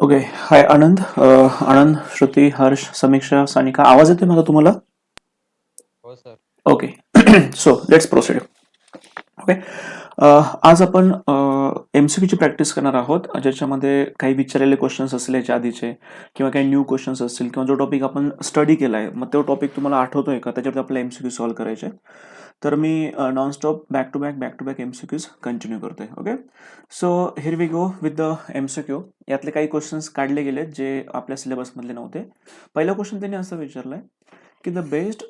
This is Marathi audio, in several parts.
ओके. हाय आनंद. आनंद, श्रुती, हर्ष, समीक्षा, सानिका, आवाज येतोय मला तुम्हाला? हो sir. Okay. So let's proceed. Okay. आज आपण MCQ ची प्रॅक्टिस करणार आहोत, ज्याच्यामध्ये काही विचारलेले क्वेश्चन्स असतील याच्या आधीचे, किंवा काही न्यू क्वेश्चन्स असतील, किंवा जो टॉपिक आपण स्टडी केलाय मग तो टॉपिक तुम्हाला आठवतोय का, त्याच्यावरती आपल्याला MCQ सॉल्व्ह करायचे. तर मी नॉनस्टॉप बॅक टू बॅक MCQज कंटिन्यू करतोय. Okay. So here we go with the MCQ. यातले काही क्वेश्चन्स काढले गेलेत जे आपल्या सिलेबसमधले नव्हते. पहिला क्वेश्चन त्यांनी असं विचारलंय की the best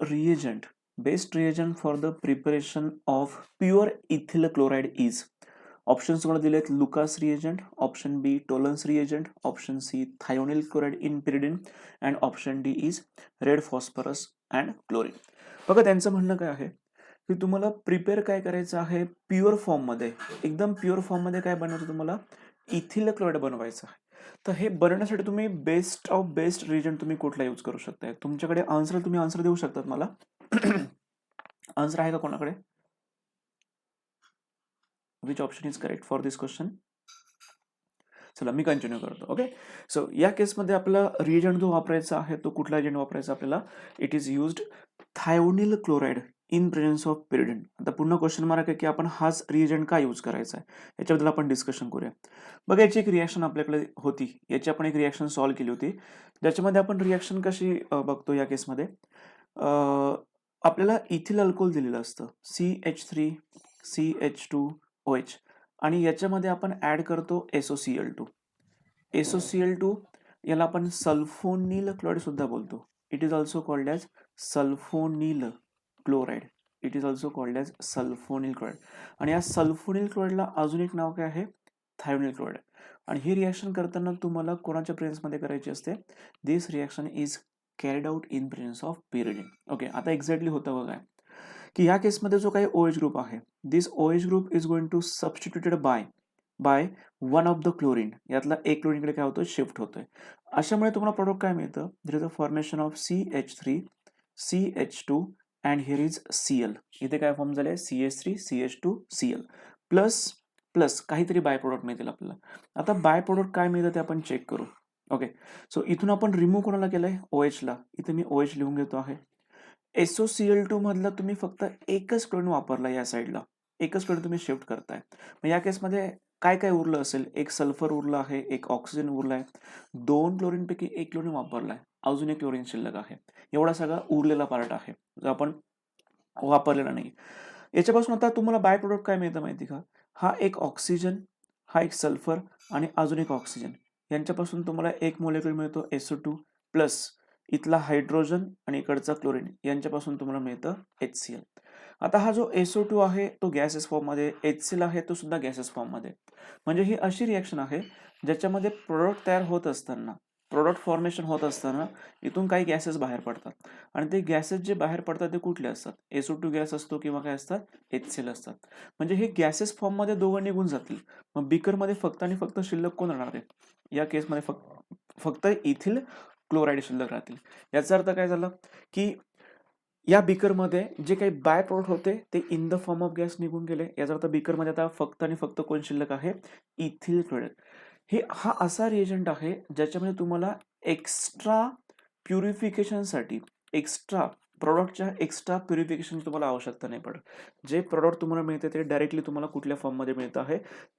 reagent for the preparation of pure ethyl chloride is. Options तुम्हाला दिलेत: Lucas reagent, option B Tollens reagent, option C thionyl chloride in pyridine, and option D is red phosphorus and chlorine. बघा, त्यांचं म्हणणं काय आहे की तुम्हाला प्रिपेअर काय करायचं आहे, प्युअर फॉर्ममध्ये, एकदम प्युअर फॉर्ममध्ये काय बनवायचं तुम्हाला, इथिल क्लोराइड बनवायचं आहे. तर हे बनवण्यासाठी तुम्ही बेस्ट ऑफ बेस्ट रिजन तुम्ही कुठला यूज करू शकताय. तुमच्याकडे तुम्ही आन्सर देऊ शकतात मला. आन्सर आहे का कोणाकडे? Which option is correct for this question? चला मी कंटिन्यू करतो. ओके. सो या केसमध्ये आपला रिएजंट जो वापरायचा आहे तो कुठला एजंट वापरायचा आपल्याला? It is used thionyl chloride in presence of pyridine. आता पुन्हा क्वेश्चन मार्क आहे की आपण हाच रिएजंट का यूज करायचा आहे, याच्याबद्दल आपण डिस्कशन करूया. बघा, याची एक रिॲक्शन आपल्याकडे होती, याची आपण एक रिॲक्शन सॉल्व्ह केली होती, ज्याच्यामध्ये आपण रिॲक्शन कशी बघतो या केसमध्ये. आपल्याला इथिल अल्कोहोल दिलेलं असतं, CH3 CH2OH, आणि याच्यामध्ये आपण ऍड करतो SOCl2. याला आपण सल्फोनिल क्लोराइड सुद्धा बोलतो. It is also called as sulfonyl chloride. आणि या सल्फोनिल क्लोराइडला अजून एक नाव काय आहे? Thionyl chloride. आणि ही रिॲक्शन करताना तुम्हाला कोणाच्या प्रेझेन्समध्ये करायची असते? This reaction is carried out in presence of pyridine. Okay. आता एक्झॅक्टली होतं बघा की या केसमध्ये जो काही OH ग्रुप आहे, this OH group is going to substituted by one of the chlorine. यातला एक क्लोरीनकडे काय होतं, शिफ्ट होतोय. अशामुळे तुम्हाला प्रोडक्ट काय मिळतं? There is a formation of CH3 CH2 and here is Cl. इथे काय फॉर्म झाले? CH3 CH2 Cl plus plus काहीतरी बाय प्रोडक्ट मिळतील आपल्याला. आता बाय प्रोडक्ट काय मिळतं ते आपण चेक करू. ओके. सो इथून आपण रिमूव्ह कोणाला केलंय? OH ला. इथे मी OH लिहून घेतो आहे. SOCl2 मधला तुम्ही फक्त एकच क्लोरीन वापरला, या साईडला एकच क्लोरीन तुम्ही शिफ्ट करताय. मग या केसमध्ये काय काय उरलं असेल? एक सल्फर उरला आहे, एक ऑक्सिजन उरला आहे, 2 क्लोरीन पैकी एक क्लोरीन वापरलाय, अजून एक क्लोरीन शिल्लक आहे. एवढा सगळा उरलेला पार्ट आहे जो आपण वापरलेला नाही. याच्यापासून आता तुम्हाला बाय प्रोडक्ट काय मिळतं माहिती का? हा एक ऑक्सिजन, हा एक सल्फर, आणि अजून एक ऑक्सिजन, यांच्यापासून तुम्हाला एक मोलेक्युल मिळतो SO2 प्लस इथला हायड्रोजन आणि इकडचा क्लोरीन, यांच्यापासून तुम्हाला मिळतं HCl. आता हा जो SO2 आहे तो गॅसेस फॉर्ममध्ये, HCl आहे तो सुद्धा गॅसेस फॉर्ममध्ये. म्हणजे ही अशी रिॲक्शन आहे ज्याच्यामध्ये प्रोडक्ट तयार होत असताना, प्रोडक्ट फॉर्मेशन होत असताना इथून काही गॅसेस बाहेर पडतात, आणि ते गॅसेस जे बाहेर पडतात ते कुठले असतात? SO2 गॅस असतो किंवा काय असतात? HCl असतात. म्हणजे हे गॅसेस फॉर्ममध्ये दोघं निघून जातील. मग बीकरमध्ये फक्त आणि फक्त शिल्लक कोण राहणार आहे? या केसमध्ये फक्त इथिल क्लोराइड शिल्लक राहतील. याचा अर्थ काय झाला की या बीकरमध्ये जे काही बाय प्रोडक्ट होते ते in the form of gas निघून गेले. याचा अर्थ बीकरमध्ये आता फक्त आणि फक्त कोण शिल्लक आहे? Ethyl chloride. हा असा रिएजंट आहे ज्याच्यामध्ये तुम्हाला एक्स्ट्रा प्युरिफिकेशनसाठी, एक्स्ट्रा प्युरिफिकेशनची तुम्हाला आवश्यकता नाही पडत. जे प्रोडक्ट तुम्हाला मिळते ते डायरेक्टली तुम्हाला कुठल्या फॉर्ममध्ये मिळतं आहे?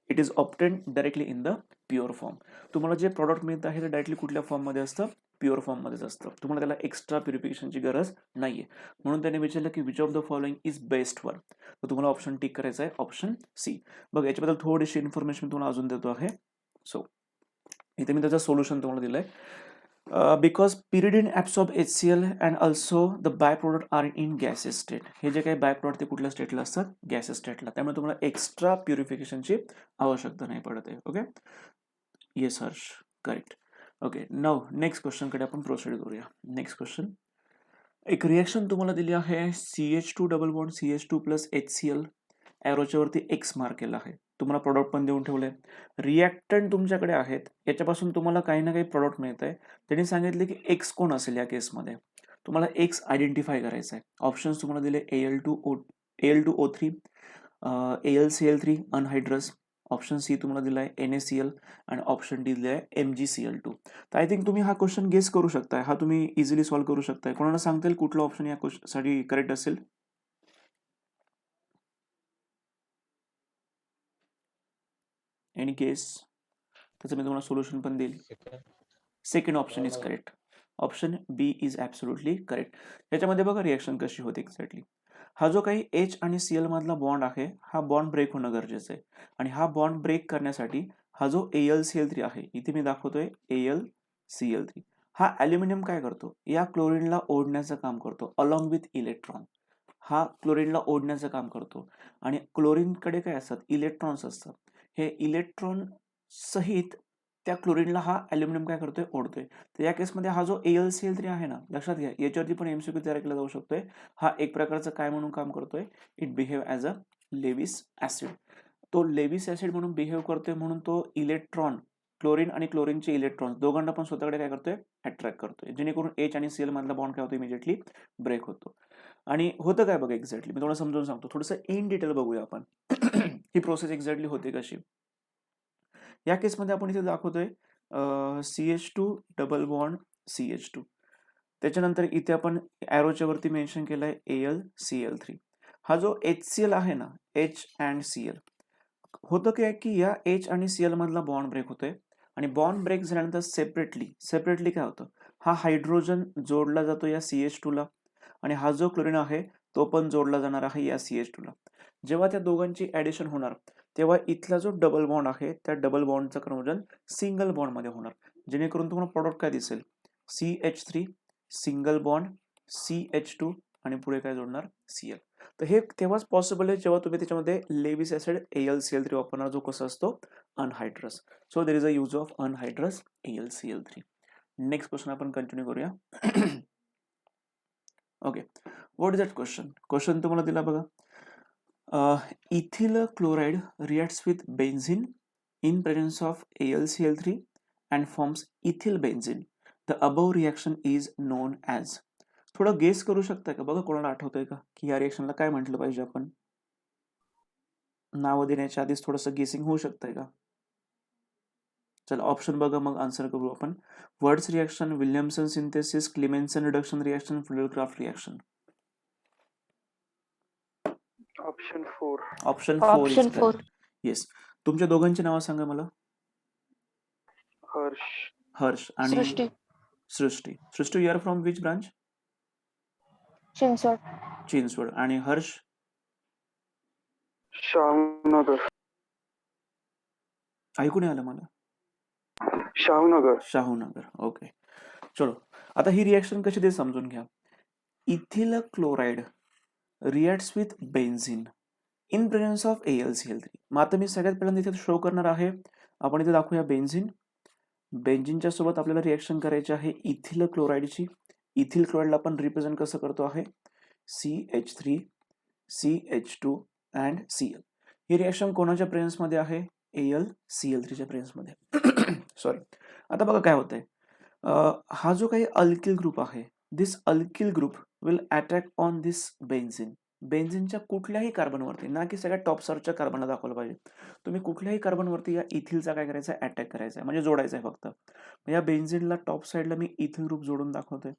It is obtain directly in the pure form. तुम्हाला जे प्रॉडक्ट मिळतं आहे ते डायरेक्टली कुठल्या फॉर्ममध्ये असतं? प्युअर फॉर्ममध्येच असतं. तुम्हाला त्याला एक्स्ट्रा प्युरिफिकेशनची गरज नाहीये. म्हणून त्याने विचारलं की which of the following is best one. तर तुम्हाला ऑप्शन टिक करायचा आहे, ऑप्शन सी. बघा, याच्याबद्दल थोडीशी इन्फॉर्मेशन तुम्हाला अजून देतो आहे. सो इथे मी त्याचं सोल्युशन तुम्हाला दिलंय. Because pyridine absorb HCl and also the byproduct are in gaseous state. हे जे काही बाय प्रोडक्ट ते कुठल्या स्टेटला असतात? गॅसेस स्टेटला. त्यामुळे तुम्हाला एक्स्ट्रा प्युरिफिकेशनची आवश्यकता नाही पडत आहे. Okay. Yes Harsh, correct. Okay. नाव नेक्स्ट क्वेश्चनकडे आपण प्रोसीड करूया. नेक्स्ट क्वेश्चन, एक रिएक्शन तुम्हाला दिली आहे, CH2 double bond CH2 plus HCl, ॲरोच्या वरती X मार्क केला आहे. तुम्हाला प्रोडक्ट पण देऊन ठेवलंय, रिॲक्टंट तुमच्याकडे आहेत, याच्यापासून तुम्हाला काही ना काही प्रोडक्ट मिळत आहे. त्यांनी सांगितले की X कोण असेल या केसमध्ये. तुम्हाला X आयडेंटिफाय करायचा आहे. ऑप्शन्स तुम्हाला दिले: AL2O3, AlCl3 अनहायड्रस, ऑप्शन सी तुम्हाला दिलाय NaCl आणि ऑप्शन डी दिलाय MgCl2. तर आय थिंक तुम्ही हा क्वेश्चन गेस करू शकताय, हा तुम्ही इझिली सॉल्व्ह करू शकताय. कोणाला सांगता येईल कुठला ऑप्शन या साठी करेक्ट असेल? Any guess? त्याचं मी तुम्हाला सोल्युशन पण देईल. Second second option is correct. Option B is absolutely correct. याच्यामध्ये बघा रिॲक्शन कशी होते एक्झॅक्टली. हा जो काही H आणि Cl मधला बॉन्ड आहे, हा बॉन्ड ब्रेक होणं गरजेचं आहे. आणि हा बॉन्ड ब्रेक करण्यासाठी हा जो AlCl3 आहे, इथे मी दाखवतोय AlCl3, हा ॲल्युमिनियम काय करतो, या क्लोरीनला ओढण्याचं काम करतो अलॉंग विथ इलेक्ट्रॉन. हा क्लोरीनला ओढण्याचं काम करतो आणि क्लोरीनकडे काय असतात, इलेक्ट्रॉन्स असतात. हे इलेक्ट्रॉन सहित त्या क्लोरीनला हा ॲल्युमिनियम काय करतोय, ओढतोय. तर या केसमध्ये हा जो AlCl3 आहे ना, लक्षात घ्या, याच्यावरती पण MCQ तयार केला जाऊ शकतोय. हा एक प्रकारचं काय म्हणून काम करतोय, it behave as a Lewis acid. तो लेविस ॲसिड म्हणून बिहेव करतोय, म्हणून तो इलेक्ट्रॉन, क्लोरीन आणि क्लोरीनचे इलेक्ट्रॉन दोघांना पण स्वतःकडे काय करतोय, अट्रॅक्ट करतोय, जेणेकरून H आणि Cl मधला बॉन्ड काय होतो, इमिजिएटली ब्रेक होतो. आणि होतं काय बघा एक्झॅक्टली, मी तुम्हाला समजून सांगतो, थोडंसं इन डिटेल बघूया आपण. ही प्रोसेस एक्झॅक्टली होते कशी. या केसमध्ये आपण इथे दाखवतोय CH2 डबल बॉन्ड CH2. त्याच्यानंतर इथे आपण ॲरोच्या वरती मेन्शन केलंय AlCl3. हा जो HCl आहे ना, H अँड Cl, होतं काय की या H आणि Cl मधला बॉन्ड ब्रेक होतोय आणि बॉन्ड ब्रेक झाल्यानंतर सेपरेटली काय होतं, हा हायड्रोजन जोडला जातो या CH2 ला आणि हा जो क्लोरीन आहे तो पण जोडला जाणार आहे या CH2 ला. जेव्हा त्या दोघांची ॲडिशन होणार तेव्हा इथला जो डबल बॉन्ड आहे त्या डबल बॉन्डचं कन्व्हर्जन सिंगल बॉन्डमध्ये होणार, जेणेकरून तुम्हाला प्रॉडक्ट काय दिसेल, CH3 सिंगल बॉन्ड CH2 आणि पुढे काय जोडणार, Cl. तर हे तेव्हाच पॉसिबल आहे जेव्हा तुम्ही त्याच्यामध्ये लेविस ॲसिड AlCl3 वापरणार, जो कसा असतो, anhydrous. So there is a use of anhydrous AlCl3. Next question आपण कंटिन्यू करूया. Okay, what is that question. Question तुम्हाला दिला बघा, ethyl chloride reacts with benzene in presence of AlCl3 and forms ethyl benzene. The above reaction is known as. थोडं गेस करू शकता का बघा, कोणाला आठवतंय का की या रिएक्शनला काय म्हटलं पाहिजे आपण. नाव देण्याच्या आधीच थोडंसं गेसिंग होऊ शकतंय का. चला ऑप्शन बघा, मग आन्सर करू आपण. Wurtz reaction, Williamson synthesis, Clemmensen reduction reaction, Friedel Crafts reaction. Option 4. Option 4 is option correct. 4. Yes. तुमच्या दोघांची नावं सांगा मला. हर्ष आणि Srushti. Srushti, you are from which branch. Chinchwad. आणि हर्ष. शाहूनगर. ऐकून आलं मला. शाहूनगर. ओके, चलो आता ही रिएक्शन कशी ते समजून घ्या. Ethyl chloride reacts with benzene in presence of AlCl3. मग आता मी सगळ्यात पहिल्यांदा इथे शो करणार आहे, आपण इथे दाखवूया बेन्झिन. बेन्झिनच्या सोबत आपल्याला रिएक्शन करायची आहे इथिल क्लोराइडची. इथिल क्लोराइडला आपण रिप्रेझेंट कसं करतो आहे, CH3 CH2 and Cl. He reaction कोणाच्या प्रेझेन्समध्ये आहे, AlCl3च्या प्रेझेन्समध्ये. सॉरी. आता बघा काय होतंय, हा जो काही अल्किल ग्रुप आहे, this alkyl group will attack on this benzene. बेन्झिनच्या कुठल्याही कार्बनवरती, ना की सगळ्या टॉपसरच्या कार्बनला दाखवलं पाहिजे, तुम्ही कुठल्याही कार्बनवरती या इथिलचा काय करायचा आहे, अटॅक करायचा आहे, म्हणजे जोडायचा आहे फक्त. या बेन्झिनला टॉप साईडला मी इथिल ग्रुप जोडून दाखवतोय.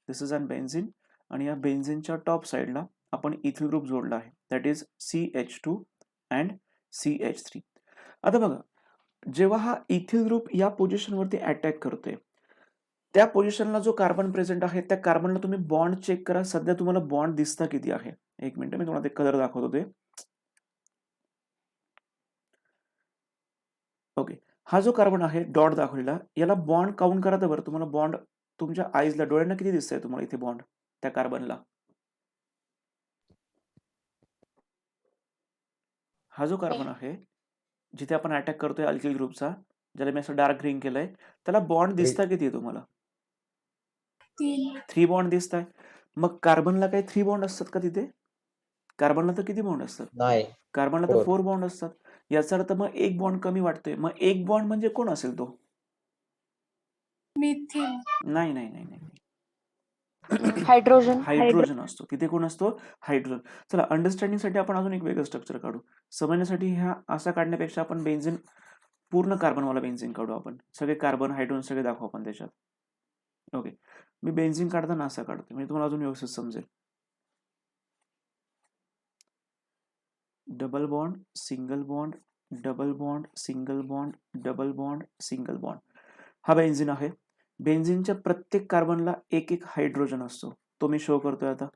दिस इज अन बेन्झिन आणि या बेन्झिनच्या टॉप साईडला आपण इथिल ग्रुप जोडला आहे, that is CH2 and CH3. आता बघा, जेव्हा हा इथिल ग्रुप या पोझिशनवरती अटॅक करतोय, त्या पोझिशनला जो कार्बन प्रेझेंट आहे त्या कार्बनला तुम्ही बॉन्ड चेक करा. सध्या तुम्हाला बॉन्ड दिसता किती आहे. एक मिनिट, मी तुम्हाला ते कलर दाखवतो ते. ओके, हा जो कार्बन आहे डॉट दाखवलेला, याला बॉन्ड काउंट करा तर बरं, तुम्हाला बॉन्ड तुमच्या आईजला, डोळ्यांना किती दिसतंय तुम्हाला इथे बॉन्ड त्या कार्बनला. हा जो कार्बन आहे जिथे आपण अटॅक करतोय अल्किल ग्रुपचा, ज्याला मी असं डार्क ग्रीन केलंय, त्याला बॉन्ड दिसता किती आहे तुम्हाला, 3 बॉन्ड दिसत आहे. मग कार्बनला काही 3 बॉन्ड असतात का तिथे. कार्बनला तर किती बॉन्ड असतात, नाही, कार्बनला तर 4 बॉन्ड असतात. याचा अर्थ मग एक बॉन्ड कमी वाटतोय. मग एक बॉन्ड म्हणजे कोण असेल तो, मिथिल. नाही नाही नाही नाही, हायड्रोजन. हायड्रोजन असतो. तिथे कोण असतो? हायड्रोजन. चला अंडरस्टँडिंगसाठी आपण अजून एक वेगळं स्ट्रक्चर काढू. समजण्यासाठी ह्या असा काढण्यापेक्षा आपण बेन्झीन पूर्ण कार्बनवाला बेन्झीन काढू आपण. सगळे कार्बन, हायड्रोजन सगळे दाखवू आपण त्याच्यात. ओके. मी बेन्झीन काढताना असा काढतो म्हणजे तुम्हाला अजून व्यवस्थित समजेल. Double bond, single bond, double bond, single bond, double bond, single bond. हा बेन्झीन आहे. बेन्झीनच्या प्रत्येक कार्बनला एक एक हायड्रोजन असतो. तो मी शो करतोय आता.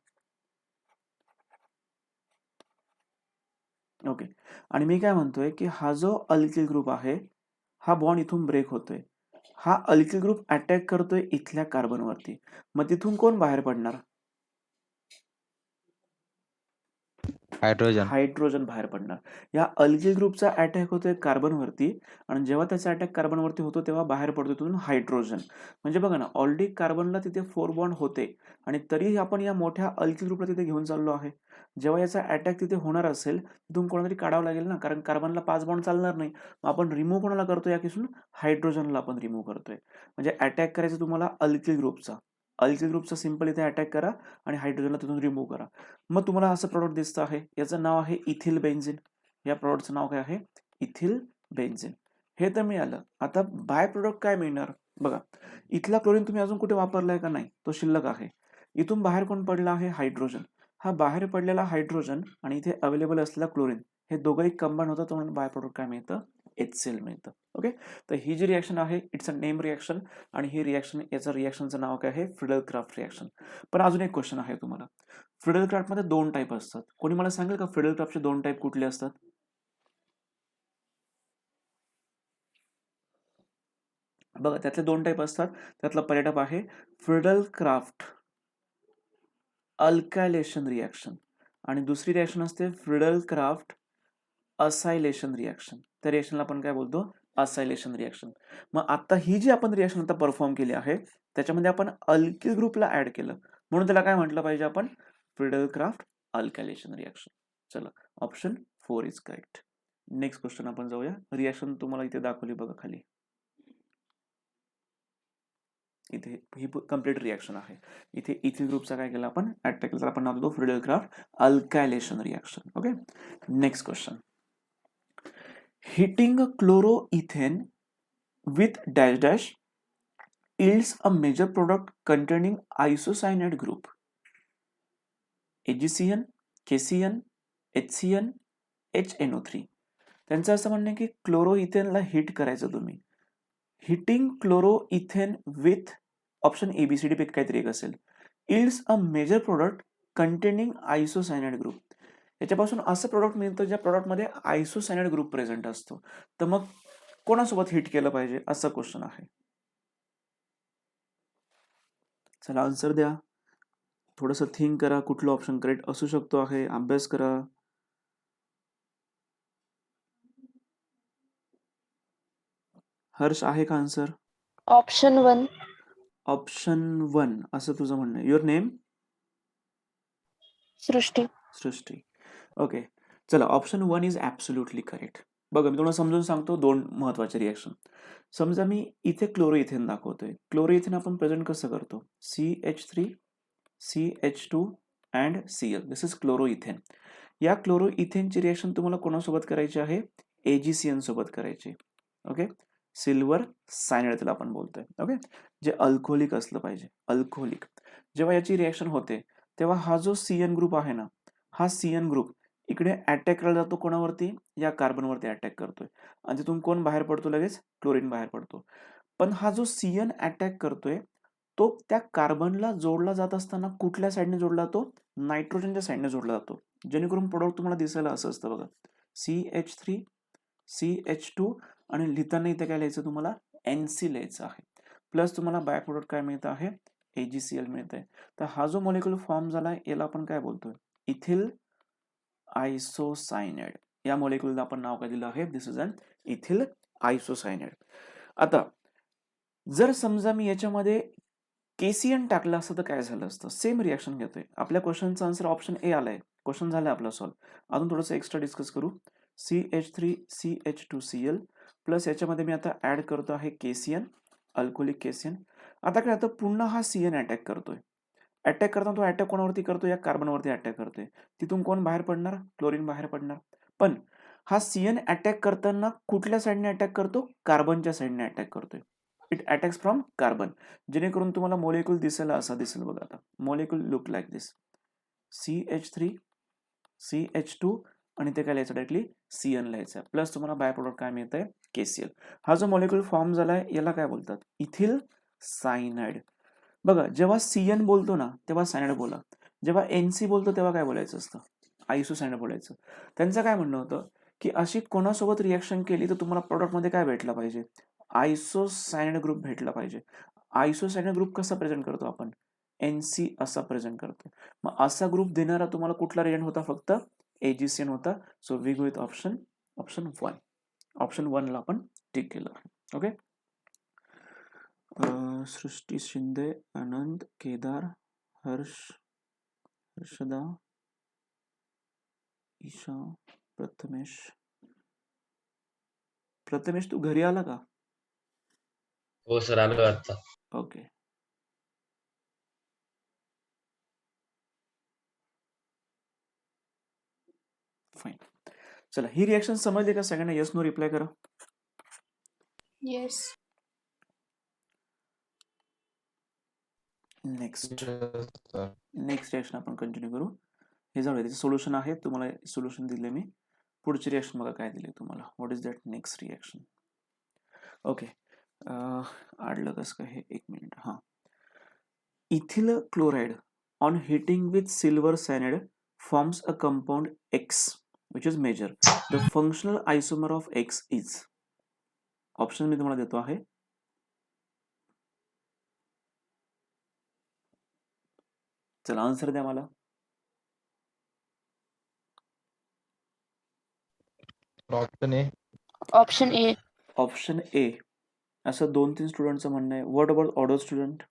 ओके. आणि मी काय म्हणतोय की हा जो अल्किल ग्रुप आहे हा बॉन्ड इथून ब्रेक होतोय. हा अल्किल ग्रुप अटॅक करतोय इथल्या कार्बनवरती. मग तिथून कोण बाहेर पडणार? हायड्रोजन. हायड्रोजन बाहेर पडणार. या अल्किल ग्रुपचा अटॅक होतोय कार्बनवरती आणि जेव्हा त्याचा अटॅक कार्बनवरती होतो तेव्हा बाहेर पडतो तिथून हायड्रोजन. म्हणजे बघा ना ऑलरेडी कार्बनला तिथे 4 बॉन्ड होते आणि तरीही आपण या मोठ्या अल्किल ग्रुपला तिथे घेऊन चाललो आहे. जेव्हा याचा अटॅक तिथे होणार असेल तिथून कोणातरी काढावं लागेल ना, कारण कार्बनला 5 बॉन्ड चालणार नाही. मग आपण रिमूव्ह कोणाला करतोय या केसून? हायड्रोजनला आपण रिमूव्ह करतोय. म्हणजे अटॅक करायचं तुम्हाला अल्किल ग्रुपचा. अल्किल ग्रुपचा सिंपल इथे अटॅक करा आणि हायड्रोजनला तिथून रिमूव्ह करा. मग तुम्हाला असं प्रोडक्ट दिसतं आहे. याचं नाव आहे इथिल बेन्झीन. या प्रोडक्टचं नाव काय आहे? Ethyl benzene. हे तर मिळालं. आता बाय प्रोडक्ट काय मिळणार? बघा इथला क्लोरीन तुम्ही अजून कुठे वापरलाय का? नाही, तो शिल्लक आहे. इथून बाहेर कोण पडला आहे? हायड्रोजन. हा बाहेर पडलेला हायड्रोजन आणि इथे अवेलेबल असलेला क्लोरीन हे दोघंही कंबाईन होतात म्हणून बाय प्रोडक्ट काय मिळतं? HCl मिळतं. ओके. तर ही जी रिएक्शन आहे इट्स अ नेम रिएक्शन आणि ही रिएक्शन याचं रिएक्शनचं नाव काय आहे? Friedel Crafts reaction. पण अजून एक क्वेश्चन आहे तुम्हाला. फ्रिडल क्राफ्टमध्ये 2 टाईप असतात. कोणी मला सांगेल का फ्रिडल क्राफ्टचे 2 टाईप कुठले असतात? बघा त्यातले 2 टाईप असतात. त्यातला पहिला टाईप आहे फ्रिडल क्राफ्ट अल्कायलेशन रिएक्शन आणि दुसरी रिएक्शन असते फ्रिडल क्राफ्ट असायलेशन रिएक्शन. त्या रिएक्शनला आपण काय बोलतो? Acylation reaction. मग आता ही जी आपण रिएक्शन आता परफॉर्म केली आहे त्याच्यामध्ये आपण अल्किल ग्रुपला ऍड केलं म्हणून त्याला काय म्हटलं पाहिजे आपण? Friedel Crafts alkylation reaction. चला option 4 is correct. Next question आपण जाऊया. रिएक्शन तुम्हाला इथे दाखवली बघा खाली. इथे ही कम्प्लीट रिएक्शन आहे. इथे इथिल ग्रुपचा काय केला आपण? अटॅक केला. आपण नाव देतो Friedel Crafts alkylation reaction. Okay. Next question. Heating chloroethane with dash dash yields a major product containing isocyanate group. AgCN, KCN, HCN, HNO3. त्यांचं असं म्हणणं आहे की क्लोरोइथेनला हिट करायचं तुम्ही. Heating chloroethane with option ABCD पैकी काहीतरी एक असेल. yields a major product containing isocyanate group. याच्यापासून असं प्रोडक्ट मिळतं ज्या प्रोडक्टमध्ये आयसोसायनाइड ग्रुप प्रेझेंट असतो. तर मग कोणासोबत हिट केलं पाहिजे असा क्वेश्चन आहे. चला आन्सर द्या. थोडंसं थिंक करा कुठलं ऑप्शन करेक्ट असू शकतो आहे. अभ्यास करा. हर्ष आहे का आन्सर? ऑप्शन 1. ऑप्शन 1 असं तुझं म्हणणं आहे. Your name? Srishti. Srishti. Okay. चला ऑप्शन 1 इज ॲब्सोल्युटली करेक्ट. बघा मी तुम्हाला समजून सांगतो 2 महत्वाचे रिएक्शन. समजा मी इथे क्लोरोइथेन दाखवतोय. क्लोरोइथेन आपण प्रेझेंट कसं करतो? CH3 CH2 and Cl. This is chloroethane. या क्लोरोइथेनची रिएक्शन तुम्हाला कोणासोबत करायची आहे? AgCN सोबत करायची. ओके. सिल्वर सायनाइड त्याला आपण बोलतोय. ओके. जे अल्कोहोलिक असलं पाहिजे. अल्कोहोलिक. जेव्हा याची रिएक्शन होते तेव्हा हा जो CN ग्रुप आहे ना हा CN ग्रुप इकडे अटॅक करायला जातो कोणावरती? या कार्बनवरती अटॅक करतोय आणि तिथून कोण बाहेर पडतो? लगेच क्लोरीन बाहेर पडतो. पण हा जो CN अटॅक करतोय तो त्या कार्बनला जोडला जात असताना कुठल्या साईडने जोडला जातो? नायट्रोजनच्या साईडने जोडला जातो. जेणेकरून प्रोडक्ट तुम्हाला दिसायला असं असतं बघा. CH3 CH2 आणि लिहिताना इथे काय लिहायचं तुम्हाला? NC लिहायचं आहे. प्लस तुम्हाला बाय प्रोडक्ट काय मिळतं आहे? AgCl मिळत आहे. तर हा जो मॉलिक्युल फॉर्म झालाय याला आपण काय बोलतोय? इथिल आयसोसायनाइड. या मॉलिक्युलला आपण नाव काय दिलं आहे? This is an ethyl आयसोसायनाइड. आता जर समजा मी याच्यामध्ये KCN टाकलं असतं तर काय झालं असतं? सेम रिएक्शन घेतोय. आपल्या क्वेश्चनचा आन्सर ऑप्शन A आलाय. क्वेश्चन झालाय आपला सॉल्व्ह. अजून थोडंसं एक्स्ट्रा डिस्कस करू. CH3 CH2Cl प्लस याच्यामध्ये मी आता ऍड करतो आहे KCN, अल्कोहोलिक KCN. आता काय आता पुन्हा हा CN अटॅक करतोय अटॅक करताना तो अटॅक कोणावरती करतो? या कार्बनवरती अटॅक करतोय. तिथून कोण बाहेर पडणार? क्लोरीन बाहेर पडणार. पण हा CN अटॅक करताना कुठल्या साईडने अटॅक करतो? कार्बनच्या साईडने अटॅक करतोय. It attacks from carbon. जेणेकरून तुम्हाला मोलेक्युल दिसायला असा दिसेल बघा आता. मोलेक्युल लुक लाईक दिस. CH3 CH2 आणि ते काय लिहायचं डायरेक्टली CN लिहायचं. प्लस तुम्हाला बाय प्रोडक्ट काय मिळतंय? KCl. हा जो मोलेक्युल फॉर्म झालाय याला काय बोलतात? Ethyl cyanide. बघा जेव्हा CN बोलतो ना तेव्हा सायनाइड बोला. जेव्हा NC बोलतो तेव्हा काय बोलायचं असतं? आयसोसायनाइड बोलायचं. त्यांचं काय म्हणणं होतं की अशी कोणासोबत रिएक्शन केली तर तुम्हाला प्रोडक्टमध्ये काय भेटलं पाहिजे? आयसोसायनाइड ग्रुप भेटला पाहिजे. आयसोसायनाइड ग्रुप कसा प्रेझेंट करतो आपण? NC असा प्रेझेंट करतो. मग असा ग्रुप देणारा तुम्हाला कुठला रिएजंट होता? फक्त AgCN होता. So we go with option 1. Option 1 ला आपण टिक केलं. ओके. सृष्टी शिंदे, आनंद, केदार, हर्षदा, ईशा, प्रथमेश तू घरी आला का? हो सर, आलो आता. ओके. फाईन. चला ही रिएक्शन समजली का सगळ्यांना? येस नो रिप्लाय करा. Yes. Next sir. रिएक्शन आपण कंटिन्यू करू. हे जाऊ दे, त्याचे सोल्युशन आहे. तुम्हाला सोल्युशन दिले मी. पुढची रिएक्शन बघा काय दिले तुम्हाला. What is that next reaction? Okay. आडलं कसं काय हे? 1 मिनिट. हां. Ethyl chloride on heating with silver cyanide forms a compound X, which is major. The functional isomer of X is. Option मी तुम्हाला देतो आहे. चला आन्सर द्या मला. Option A. Option A. Option A. असं 2-3 स्टुडंटचं म्हणणं आहे. What about other student?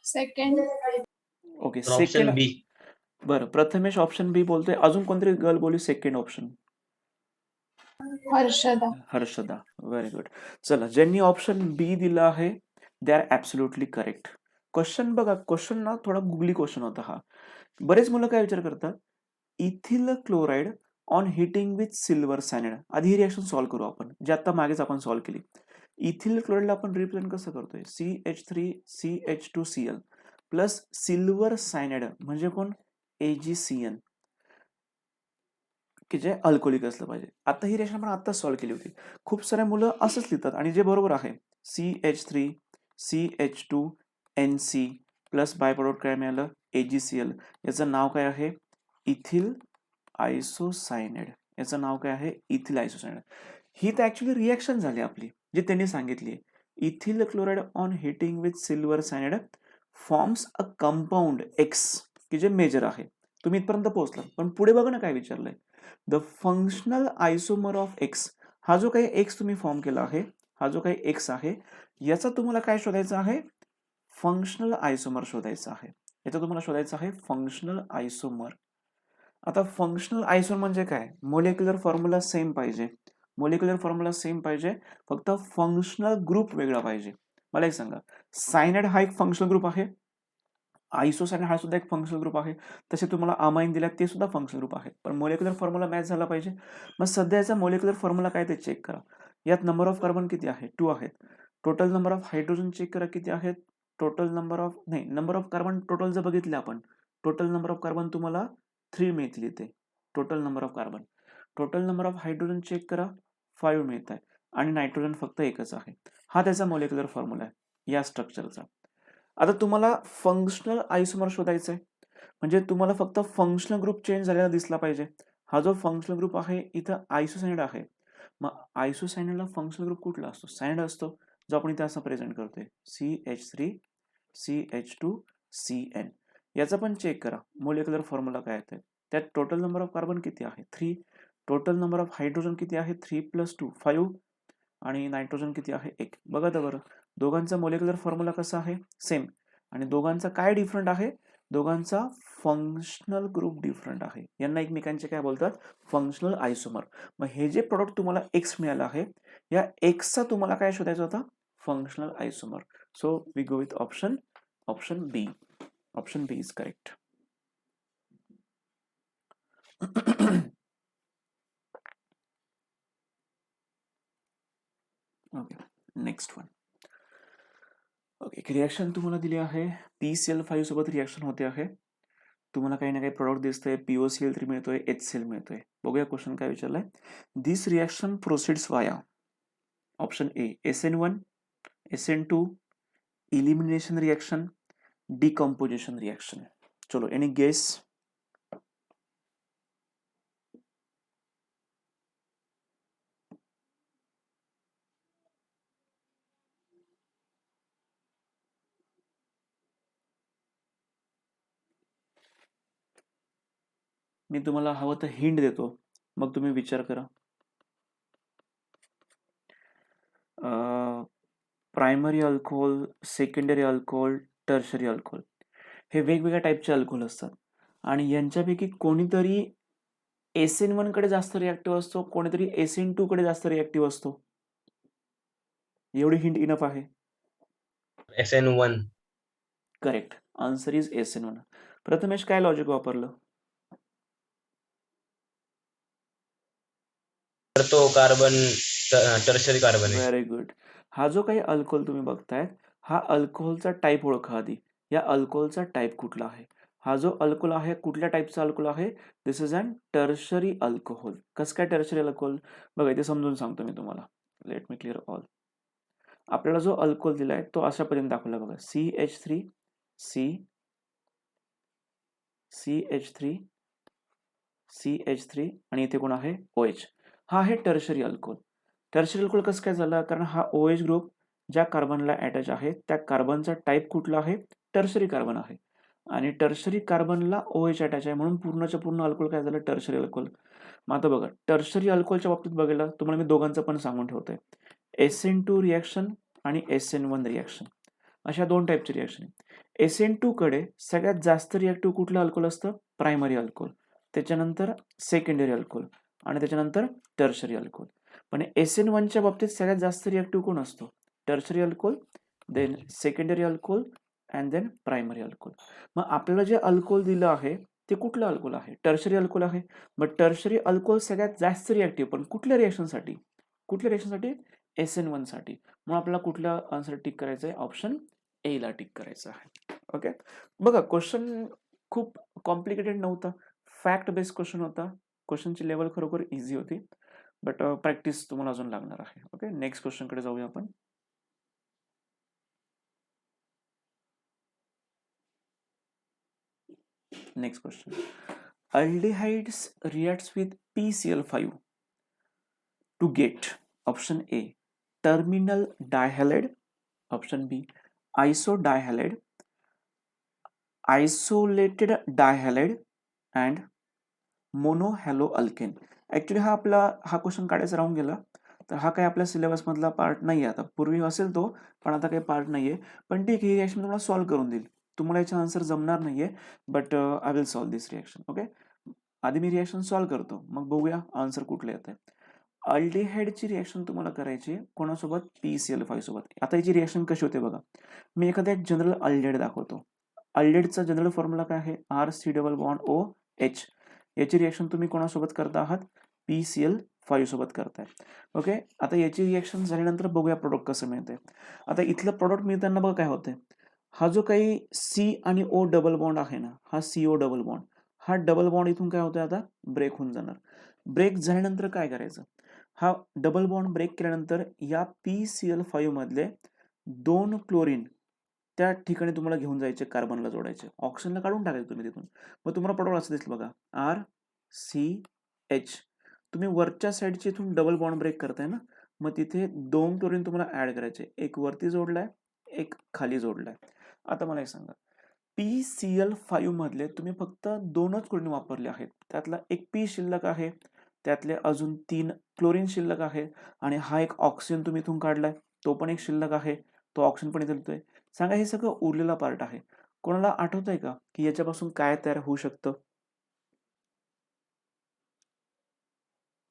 Second. Okay. Option second. B. बरं, प्रथमेश ऑप्शन बी बोलतोय. अजून कोणतरी गर्ल बोलली second option? Harshada. Harshada. Very good. चला ज्यांनी ऑप्शन बी दिलं आहे they are absolutely correct. Question बघा, क्वेश्चन ना थोडा गुगली क्वेश्चन होता हा. बरेच मुलं काय विचार करतात? Ethyl chloride on heating with silver cyanide. आधी ही रिएक्शन सॉल्व्ह करू आपण, जे आता मागेच आपण सॉल्व्ह केली. इथिल क्लोराइडला आपण रिप्रेझेंट कसं करतोय? CH3 CH2Cl plus silver cyanide म्हणजे कोण? AgCN, की जे अल्कोहोलिक असलं पाहिजे. आता ही रिएक्शन आपण आत्ताच सॉल्व्ह केली होती. खूप सारे मुलं असंच लिहितात आणि जे बरोबर आहे CH3 CH2NC plus by product काय मिळालं? AgCl. याचं नाव काय आहे? इथिल आयसोसायनाइड. याचं नाव काय आहे? इथिल आयसोसायनाइड. ही तर ऍक्च्युली रिएक्शन झाली आपली जी त्यांनी सांगितली. Ethyl chloride on heating with silver cyanide forms a compound X, की जे मेजर आहे. तुम्ही इथपर्यंत पोहोचला, पण पुढे बघा ना काय विचारलंय. The functional isomer of X. हा जो काही X तुम्ही फॉर्म केला आहे, हा जो काही X आहे, याचा तुम्हाला काय शोधायचं आहे? फंक्शनल आयसोमर शोधायचा आहे. याचा तुम्हाला शोधायचं आहे फंक्शनल आयसोमर. आता फंक्शनल आयसोमर म्हणजे काय? मोलेक्युलर फॉर्म्युला सेम पाहिजे. मोलेक्युलर फॉर्म्युला सेम पाहिजे, फक्त फंक्शनल ग्रुप वेगळा पाहिजे. मला एक सांगा, सायनाइड हा एक फंक्शनल ग्रुप आहे. आयसोसायनाइड हा सुद्धा एक फंक्शनल ग्रुप आहे. तसे तुम्हाला अमाइन दिल्यात ते सुद्धा फंक्शनल ग्रुप आहे. पण मोलेक्युलर फॉर्म्युला मॅच झाला पाहिजे. मग सध्याचा मोलेक्युलर फॉर्म्युला काय ते चेक करा. यात नंबर ऑफ कार्बन किती आहे? 2 आहेत. Total number of hydrogen check करा किती आहेत? नंबर ऑफ कार्बन टोटल जर बघितले आपण, टोटल नंबर ऑफ कार्बन तुम्हाला 3 मिळतील इथे. Total number of carbon. Total number of hydrogen check करा, 5 मिळत आहे. आणि नायट्रोजन फक्त एकच आहे. हा त्याचा मोलेक्युलर फॉर्म्युला आहे या स्ट्रक्चरचा. आता तुम्हाला फंक्शनल आयसोमर शोधायचं आहे, म्हणजे तुम्हाला फक्त फंक्शनल ग्रुप चेंज झालेला दिसला पाहिजे. हा जो फंक्शनल ग्रुप आहे इथं आयसोसायनाइड आहे. मग आयसोसायनाइडला फंक्शनल ग्रुप कुठला असतो? सायनाइड असतो, जो आपण इथे असं प्रेझेंट करतोय CH3 CH2CN. याचा पण चेक करा मोलेक्युलर फॉर्म्युला काय येते. त्यात टोटल नंबर ऑफ कार्बन किती आहे? 3. टोटल नंबर ऑफ हायड्रोजन किती आहे? 3 + 2 5. आणि नायट्रोजन किती आहे? 1. बघा तर बरं, दोघांचा मोलेक्युलर फॉर्म्युला कसा आहे? सेम. आणि दोघांचा काय डिफरंट आहे? दोघांचा फंक्शनल ग्रुप डिफरंट आहे. यांना एकमेकांचे काय बोलतात? फंक्शनल आयसोमर. मग हे जे प्रोडक्ट तुम्हाला X मिळालं आहे, या Xचा तुम्हाला काय शोधायचा होता? Functional आयसोमर. So we go with option B. Option B is correct. Okay, next one. Okay, एक रिॲक्शन तुम्हाला दिली आहे. PCl5 सोबत रिॲक्शन होते आहे. तुम्हाला काही ना काही प्रोडक्ट दिसतंय. POCl3 मिळतोय, HCl मिळतोय. बघूया क्वेश्चन काय विचारलाय. दिस रिॲक्शन प्रोसीड्स वाया option A SN1, SN2, elimination reaction, decomposition reaction. चलो, any guess? मी तुम्हाला हवं तर हिंट देतो, मग तुम्ही विचार करा. Primary alcohol, secondary alcohol, tertiary alcohol हे वेगवेगळ्या टाईपचे अल्कोहोल असतात आणि यांच्यापैकी कोणीतरी SN1 कडे जास्त रिॲक्टिव्ह असतो, कोणीतरी SN2 कडे जास्त रिॲक्टिव्ह असतो. एवढी हिंट इनफ आहे. SN1. Correct, answer is SN1. Prathamesh, काय लॉजिक वापरलं? तर तो कार्बन टर्शरी कार्बन आहे. Very good. हा जो काही अल्कोहोल तुम्ही बघताय, हा अल्कोहोलचा टाईप ओळखा आधी. या अल्कोहोलचा टाईप कुठला आहे? हा जो अल्कोहोल आहे, कुठल्या टाईपचा अल्कोहोल आहे? This is an tertiary alcohol. कसं काय टर्शरी अल्कोहोल? बघा, इथे समजून सांगतो मी तुम्हाला. Late me clear all. आपल्याला जो अल्कोहोल दिलाय तो अशा पर्यंत दाखवला बघा. CH3, CH3, CH3 आणि इथे कोण आहे? OH. हा आहे टर्शरी अल्कोहोल. टर्शरी अल्कोहोल कसं काय झालं? कारण हा OH ग्रुप ज्या कार्बनला अटॅच आहे त्या कार्बनचा टाईप कुठला आहे? टर्शरी कार्बन आहे आणि टर्शरी कार्बनला OH अटॅच आहे म्हणून पूर्णच्या पूर्ण अल्कोहोल काय झालं? Tertiary alcohol. मग आता बघा, टर्शरी अल्कोहोलच्या बाबतीत बघायला तुम्हाला मी दोघांचं पण सांगून ठेवतोय. SN2 रिॲक्शन आणि SN1 रिॲक्शन अशा दोन टाईपचे रिॲक्शन आहे. SN2 कडे सगळ्यात जास्त रिॲक्टिव्ह कुठलं अल्कोहोल असतं? Primary alcohol. त्याच्यानंतर सेकंडरी अल्कोहोल आणि त्याच्यानंतर टर्शरी अल्कोहोल. पण SN1 च्या बाबतीत सगळ्यात जास्त रिॲक्टिव्ह कोण असतो? Tertiary alcohol, then secondary alcohol and then primary alcohol. मग आपल्याला जे अल्कोहोल दिलं आहे ते कुठलं अल्कोहोल आहे? टर्शरी अल्कोहोल आहे. मग टर्शरी अल्कोहोल सगळ्यात जास्त रिॲक्टिव्ह, पण कुठल्या रिॲक्शनसाठी? कुठल्या रिॲक्शनसाठी? SN1 साठी. मग आपल्याला कुठला आन्सर टिक करायचा आहे? ऑप्शन ए ला टिक करायचं आहे. ओके, बघा क्वेश्चन खूप कॉम्प्लिकेटेड नव्हता. फॅक्ट बेस्ड क्वेश्चन होता. क्वेश्चनची लेवल खरोखर इझी होती, बट प्रॅक्टिस तुम्हाला अजून लागणार आहे. ओके, नेक्स्ट क्वेश्चन कडे जाऊया आपण. Next question. Aldehydes reacts with PCl5 to get option A terminal dihalide, option B isodihalide, isolated dihalide and monohaloalkane. Actually हा क्वेश्चन काढायचा राहून गेला, तर हा काही आपल्या सिलेबस मधला पार्ट नाही. आता पूर्वी असेल तो, पण आता काही पार्ट नाहीये. पण ठीक आहे, ही रिॲक्शन तुम्हाला सॉल्व्ह करून देईल. तुम्हाला याचा आन्सर जमणार नाहीये, but I will solve this reaction. Okay, आधी मी रिॲक्शन सॉल्व्ह करतो, मग बघूया आन्सर कुठलं येत आहे. अल्डिहाइडची रिॲक्शन तुम्हाला करायची कोणासोबत? PCl5 सोबत. आता याची रिॲक्शन कशी होते बघा. मी एखादा एक जनरल अल्डिहाइड दाखवतो. अल्डिहाइडचा जनरल फॉर्म्युला काय आहे? RC+OH. याची रिॲक्शन तुम्ही कोणासोबत करता आहात? PCl5 सोबत करताय. ओके, आता याची रिॲक्शन झाल्यानंतर बघूया प्रोडक्ट कसं मिळतंय. आता इथलं प्रोडक्ट मिळताना बघा काय होतंय. हा जो काही C आणि O डबल बॉन्ड आहे ना, हा CO डबल बॉन्ड, हा डबल बॉन्ड इथून काय होतोय? आता ब्रेक होऊन जाणार. ब्रेक झाल्यानंतर काय करायचं? हा डबल बॉन्ड ब्रेक केल्यानंतर या PCl5 मधले 2 क्लोरीन त्या ठिकाणी तुम्हाला घेऊन जायचे, कार्बनला जोडायचे. ऑक्सिजनला काढून टाकायचं तुम्ही तिथून. मग तुम्हाला प्रोडक्ट असं दिसलं बघा, RCH. तुम्ही वरच्या साईडची इथून डबल बॉन्ड ब्रेक करताय ना, मग तिथे 2 क्लोरीन तुम्हाला ऍड करायचे. एक वरती जोडलाय, एक खाली जोडलाय. आता मला एक सांगा, PCl5 मधले तुम्ही फक्त 2च क्लोरीन वापरले आहेत. त्यातला एक P शिल्लक आहे, त्यातले अजून 3 क्लोरीन शिल्लक आहे आणि हा एक ऑक्सिजन तुम्ही इथून काढलाय, तो पण एक शिल्लक आहे. तो ऑक्सिजन पण इथे येतोय. सांगा, हे सगळं उरलेला पार्ट आहे. कोणाला आठवतंय का की याच्यापासून काय तयार होऊ शकतं?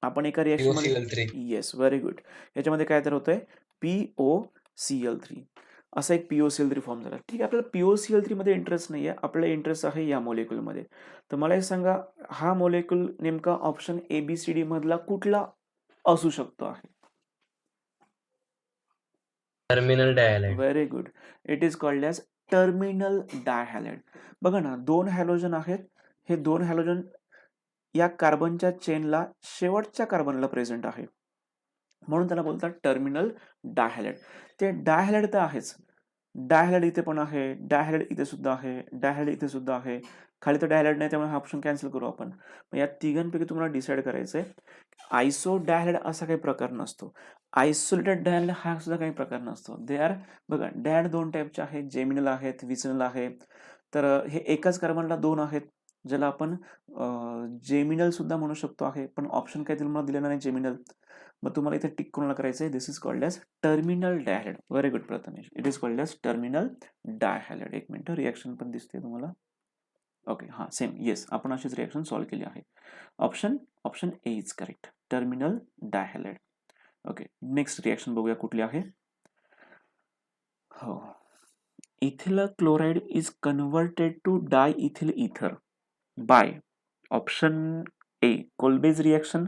आपण एका रिॲक्शन मध्ये, POCl3. Yes, very good. याच्यामध्ये काय तयार होतंय? POCl3. असा एक POCl3 फॉर्म झाला. ठीक आहे, आपल्याला POCl3 मध्ये इंटरेस्ट नाही आहे, आपल्याला इंटरेस्ट आहे या मॉलिक्यूलमध्ये. तर मला हे सांगा, हा मॉलिक्यूल नेमका ऑप्शन ABCD मधला कुठला असू शकतो आहे? टर्मिनल डायहाइड. Very good. It is called as terminal dihalide. बघा ना, 2 हॅलोजन आहेत. हे 2 हॅलोजन या कार्बनच्या चेनला शेवटच्या कार्बनला प्रेझेंट आहे, म्हणून त्याला बोलतात टर्मिनल डायहॅलाइड. ते डायहॅलाइड तर आहेच, डायहॅलाइड इथे पण आहे, डायहॅलाइड इथे सुद्धा आहे, डायहॅलाइड इथे सुद्धा आहे. खाली तर डायहॅलाइड नाही, त्यामुळे हा ऑप्शन कॅन्सल करू आपण. मग या तिघांपैकी तुम्हाला डिसाईड करायचं आहे. आयसो डायहॅलाइड असा काही प्रकार नसतो, आयसोलेटेड डायहॅलाइड हा सुद्धा काही प्रकार नसतो. दे आर, बघा डायहॅलाइड 2 टाईपचे आहेत, जेमिनल आहेत, विसिनल आहे. तर हे एकाच कार्बनला 2 आहेत, ज्याला आपण जेमिनल सुद्धा म्हणू शकतो आहे, पण ऑप्शन काही तुम्हाला दिलेला नाही जेमिनल. मग तुम्हाला इथे टिक कोणाला करायचं आहे? This is called as terminal dihalide. Very good Prathamesh, it is called as terminal dihalide. एक मिनिट, रिॲक्शन पण दिसते तुम्हाला. ओके, हां सेम, येस, आपण अशीच रिॲक्शन सॉल्व्ह केली आहे. Option A is correct, terminal dihalide. Okay, next reaction बघूया कुठली आहे. हो, ethyl chloride is converted to diethyl ether by option A Kolbe's reaction,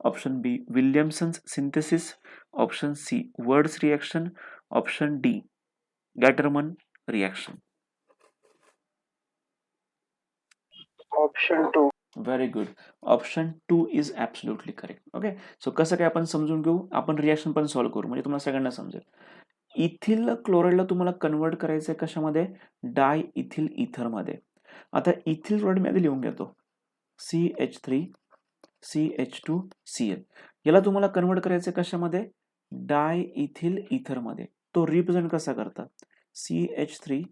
option B Williamson's synthesis, option C Wurtz reaction, option D Gattermann reaction. Option 2. Very good, option 2 is absolutely correct. Okay, so कसं काय आपण समजून घेऊ, आपण रिॲक्शन पण सॉल्व्ह करू, म्हणजे तुम्हाला सगळ्यांना समजेल. इथिल क्लोराइडला तुम्हाला कन्वर्ट करायचं आहे कशामध्ये? डाय इथिल इथरमध्ये. आता इथिल क्लोराइड मी आधी लिहून घेतो, CH3 CH2Cl. याला तुम्हाला कन्वर्ट करायचं आहे कशामध्ये? डाय इथिल इथरमध्ये. तो रिप्रेझेंट कसा करतात? CH3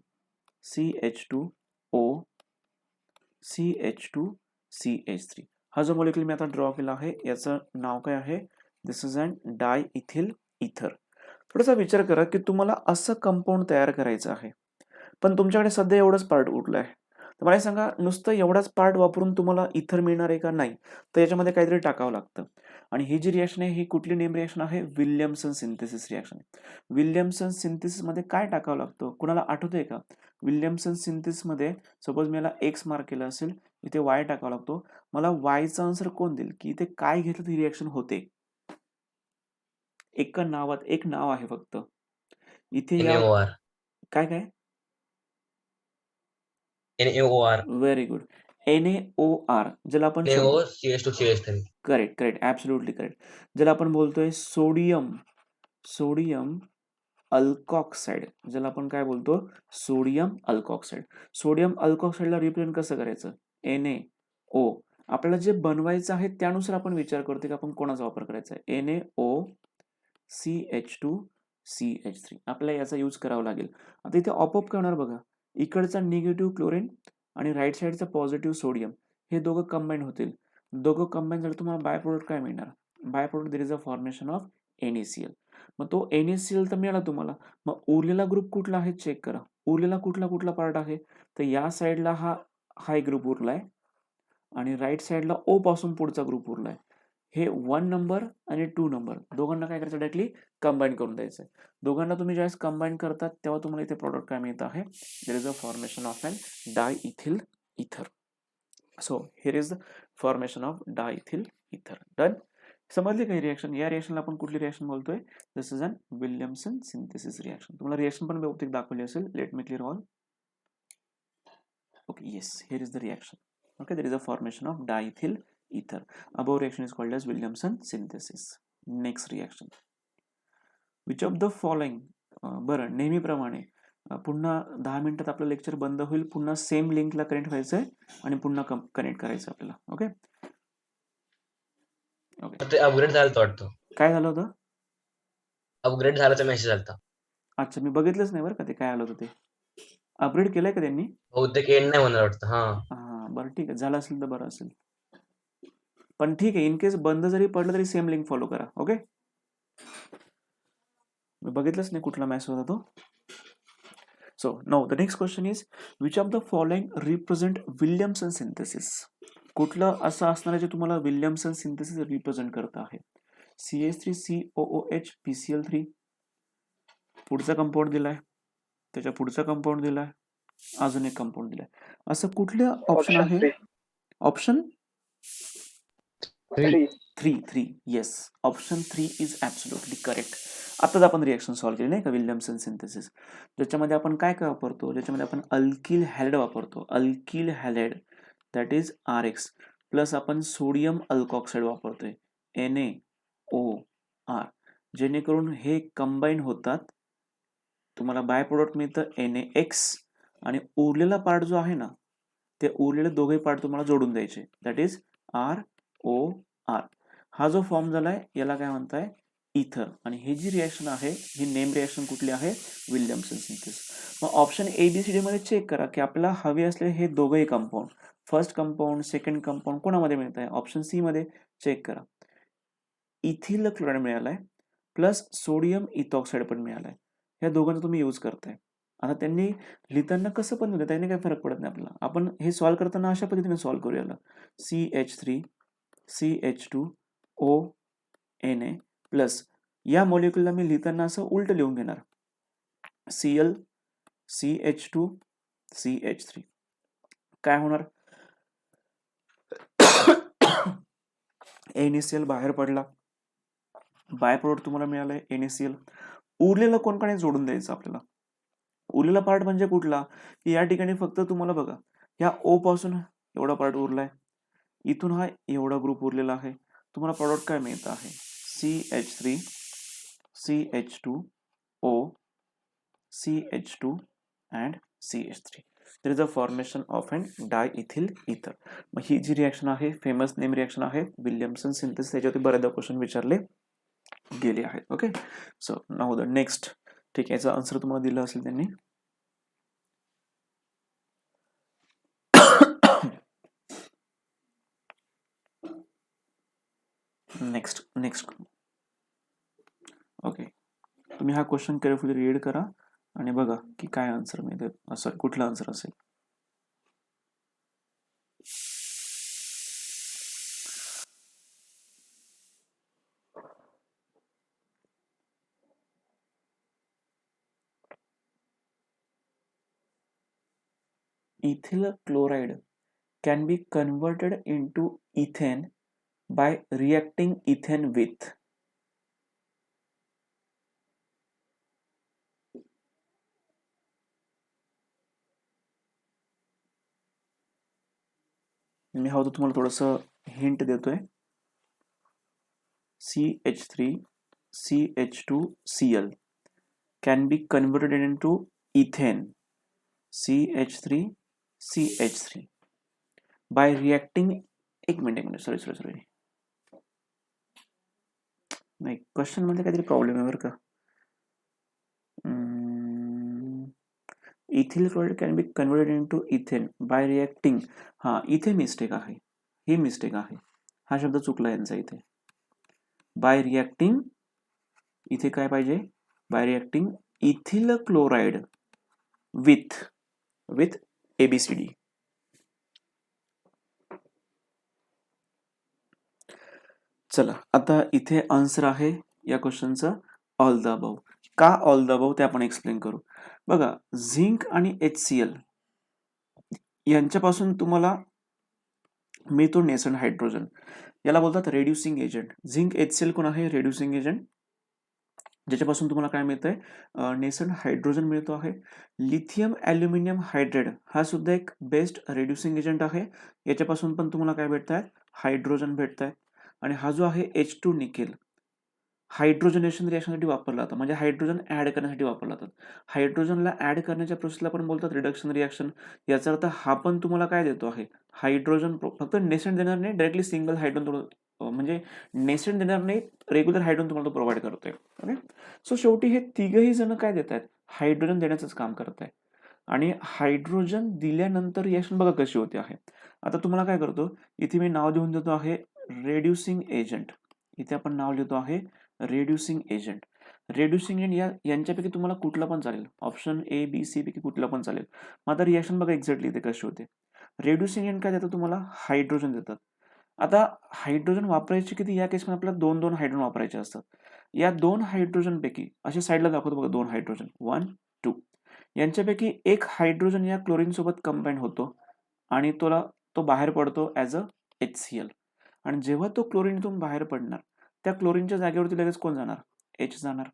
CH2O CH2 CH3. हा जो मॉलिक्यूल मी आता ड्रॉ केला आहे, याचं नाव काय आहे? This is an dye ethyl इथर. थोडासा विचार करा की तुम्हाला असं कंपाऊंड तयार करायचं आहे, पण तुमच्याकडे सध्या एवढंच पार्ट उरलं आहे. तर मला सांगा, नुसतं एवढाच पार्ट वापरून तुम्हाला इथर मिळणार आहे का? नाही, तर याच्यामध्ये काहीतरी टाकावं लागतं. आणि ही जी रिॲक्शन आहे, ही कुठली नेम रिॲक्शन आहे? Williamson synthesis reaction. विल्यमसन सिंथेसिसमध्ये काय टाकावं लागतं? कुणाला आठवतंय का? विल्यमसन सिंथेसिसमध्ये सपोज मी याला एक्स मार्क केलं असेल, इथे वाय टाकावा लागतो. मला वायचा आन्सर कोण देईल की इथे काय घेतलं तर ही रिॲक्शन होते? एका नावात एक नाव आहे फक्त इथे. या NaOR. काय काय? NaOR. व्हेरी गुड, NaOR, ज्याला आपण NaO CH2CH3. Correct correct, absolutely correct. ज्याला आपण बोलतोय सोडियम अल्कॉक्साइड, ज्याला आपण काय बोलतो? सोडियम अल्कॉक्साइड. सोडियम अल्कॉक्साइडला रिप्रेझेंट कसं करायचं? NaO. आपल्याला जे बनवायचं आहे त्यानुसार आपण विचार करतो की आपण कोणाचा वापर करायचा आहे. NaO CH2 CH3, आपल्याला याचा यूज करावा लागेल. आता इथे ऑपअप काय होणार बघा, इकडचा निगेटिव्ह क्लोरीन आणि राईट साईडचा पॉझिटिव्ह सोडियम, हे दोघं कंबाईन होतील. दोघं कंबाईन झालं, तुम्हाला बाय प्रोडक्ट काय मिळणार? By product there is a formation of NaCl. मग तो NaCl तर मिळाला तुम्हाला. मग उरलेला ग्रुप कुठला आहे चेक करा. उरलेला कुठला पार्ट आहे? तर या साईडला हा एक ग्रुप उरलाय आणि राईट साईडला O पासून पुढचा ग्रुप उरलाय. हे 1 नंबर आणि 2 नंबर दोघांना काय करायचं? डायरेक्टली कंबाईन करून द्यायचं आहे. दोघांना तुम्ही ज्यावेळेस कंबाईन करतात तेव्हा तुम्हाला इथे प्रॉडक्ट काय मिळत आहे? There is a formation of an diethyl ether. So here is the formation of diethyl ether. Done, समजली काही रिॲक्शन? या रिॲक्शनला आपण कुठली रिॲक्शन बोलतोय? This is an Williamson synthesis reaction. तुम्हाला रिॲक्शन पण व्यवस्थित दाखवली असेल. Let me clear all. Okay, yes, here is the reaction. Okay, there is a formation of diethyl ether. Above reaction is called as Williamson synthesis. Next reaction. Which of the following? बरं, नेहमीप्रमाणे पुन्हा 10 मिनिटात आपलं लेक्चर बंद होईल. पुन्हा सेम लिंकला कनेक्ट व्हायचं आहे आणि पुन्हा कनेक्ट करायचं आपल्याला. Okay okay. ते अपग्रेड झालं वाटतं. काय झालं होतं? अपग्रेड झाल्याचा मेसेज आलता. अच्छा, मी बघितलंच नाही बरं का ते काय आलं होतं ते. अपग्रेड केलंय का त्यांनी? बहुतेक एंड नाही होणार वाटतं. हां, बरं ठीक आहे, झालं असेल तर बरं असेल. पण ठीक आहे, इन केस बंद जरी पडलं तरी सेम लिंक फॉलो करा. ओके, मी बघितलंच नाही कुठला मेसेज होता तो. So now the next question is which of the following represent Williamson synthesis? कुठलं असं असणार जे तुम्हाला विल्यमसन सिंथेसिस रिप्रेझेंट करत आहे? CH3COOH PCl3, पुढचा कंपाऊंड दिलाय त्याच्या पुढचा कंपाऊंड दिलाय, अजून एक कंपाऊंड दिलाय. असं कुठलं ऑप्शन Option आहे? 3. Option 3. 3. Yes, option 3 is absolutely correct. आताच आपण रिॲक्शन सॉल्व्ह केली नाही का, विल्यमसन सिंथेसिस, ज्याच्यामध्ये आपण काय काय वापरतो, ज्याच्यामध्ये आपण अल्किल हॅलाइड वापरतो. Alkyl halide that is RX plus आपण सोडियम अल्कॉक्साईड वापरतोय NaOR, जेणेकरून हे कंबाईन होतात. तुम्हाला बाय प्रोडक्ट मिळतं NaX आणि उरलेला पार्ट जो आहे ना, ते उरलेले दोघे पार्ट तुम्हाला जोडून द्यायचे, दॅट इज ROR. हा जो फॉर्म झालाय याला काय म्हणताय, इथर. आणि ही जी रिॲक्शन आहे ही नेम रिॲक्शन कुठली आहे, विल्यमसन सिंथेसिस. मग ऑप्शन ABCD मध्ये चेक करा की आपल्याला हवे असलेले हे दोघंही compound, first compound second compound कोणामध्ये मिळत आहे. ऑप्शन सी मध्ये चेक करा, इथिल क्लोराईड मिळालाय प्लस सोडियम इथॉक्साईड पण मिळालाय. या दोघांचा तुम्ही यूज करताय. आता त्यांनी लिहिताना कसं पण लिहिलं त्याने काही फरक पडत नाही आपल्याला. आपण हे सॉल्व्ह करताना अशा पद्धतीने सॉल्व्ह करूया. CH3 CH2O Na प्लस या मॉलिक्युलला मी लिहिताना असं उलट लिहून घेणार, Cl CH2 CH3. काय होणार, NaCl बाहेर पडला, बाय प्रोडक्ट तुम्हाला मिळालंय NaCl. उरलेलं कोणकडे जोडून द्यायचं आपल्याला. उरलेला पार्ट म्हणजे कुठला, की या ठिकाणी फक्त तुम्हाला बघा, या O पासून एवढा पार्ट उरलाय, इथून हा एवढा ग्रुप उरलेला आहे. तुम्हाला प्रॉडक्ट काय मिळत आहे, CH3 CH2O CH2 and CH3. there is a formation of an diethyl ether. मग ही जी रिॲक्शन आहे फेमस नेम रिॲक्शन आहे विल्यमसन सिंथेसिस. त्याच्यावरती बऱ्याचदा क्वेश्चन विचारले गेले आहेत. Okay, so now the next. ठीक आहे, याचा आन्सर तुम्हाला दिला असेल त्यांनी. नेक्स्ट ओके, तुम्ही हा क्वेश्चन केअरफुली रीड करा आणि बघा की काय आन्सर मिळते, असं कुठला आन्सर असेल. Ethyl chloride can be converted into ethane by reacting ethane with. मी हवं तर तुम्हाला थोडंसं हिंट देतोय. CH3 CH2Cl can be converted into ethane CH3 CH3 by reacting. एक मिनिट सॉरी नाही, क्वेश्चन मध्ये काहीतरी प्रॉब्लेम आहे बरं का. Ethyl chloride can be converted into ethane by reacting. हा, इथे मिस्टेक आहे, ही मिस्टेक आहे, हा शब्द चुकला यांचा इथे. बाय रिॲक्टिंग, इथे काय पाहिजे, by reacting ethyl chloride with ABCD. चला, आता इथे आन्सर आहे या क्वेश्चनचं ऑल द अबव. का ऑल द अबव ते आपण एक्सप्लेन करू. बघा, झिंक आणि HCl यांच्यापासून तुम्हाला मिळतो नेसंट हायड्रोजन, याला बोलतात रेड्युसिंग एजंट. झिंक HCl कोण आहे, रेड्युसिंग एजंट, ज्याच्यापासून तुम्हाला काय मिळतंय, नेसंट हायड्रोजन मिळतो आहे. लिथियम ॲल्युमिनियम हायड्रेट हा सुद्धा एक बेस्ट रेड्युसिंग एजंट आहे, याच्यापासून पण तुम्हाला काय भेटत आहेत, हायड्रोजन भेटत आहेत. आणि हा जो आहे H2 निकेल, हायड्रोजनेशन रिॲक्शनसाठी वापरला जातो, म्हणजे हायड्रोजन ॲड करण्यासाठी वापरला जातात. हायड्रोजनला ॲड करण्याच्या प्रोसेसला पण बोलतात रिडक्शन रिॲक्शन. याचा अर्थ हा पण तुम्हाला काय देतो आहे, हायड्रोजन. फक्त नेसेंट देणार नाही, डायरेक्टली सिंगल हायड्रोजन, म्हणजे नेसेंट देणार नाही, रेग्युलर हायड्रोजन तुम्हाला तो प्रोव्हाइड करतोय. ओके, सो शेवटी हे तिघही जण काय देत आहेत, हायड्रोजन देण्याचंच काम करत आहे. आणि हायड्रोजन दिल्यानंतर रिॲक्शन बघा कशी होते आहे. आता तुम्हाला काय करतो, इथे मी नाव देऊन देतो आहे रेड्युसिंग एजंट. इथे आपण नाव लिहितो आहे रेड्युसिंग एजंट. रेड्युसिंग एजंट यांच्यापैकी तुम्हाला कुठला पण चालेल, ऑप्शन ABC पैकी कुठला पण चालेल. मग आता रिॲक्शन बघा एक्झॅक्टली इथे कशी होते. रेड्युसिंग एजंट काय देतात तुम्हाला, हायड्रोजन देतात. आता हायड्रोजन वापरायचे किती, या केसमध्ये आपल्याला 2 हायड्रोजन वापरायचे असतात. या 2 हायड्रोजन पैकी असे साईडला दाखवतो बघा, 2 हायड्रोजन 1 2. यांच्यापैकी एक हायड्रोजन या क्लोरीन सोबत कंबाईन होतो आणि तो बाहेर पडतो ॲज अ HCl. आणि जेव्हा तो क्लोरीन इथून बाहेर पडणार, त्या क्लोरीनच्या जागेवरती लगेच कोण जाणार? H जाणार.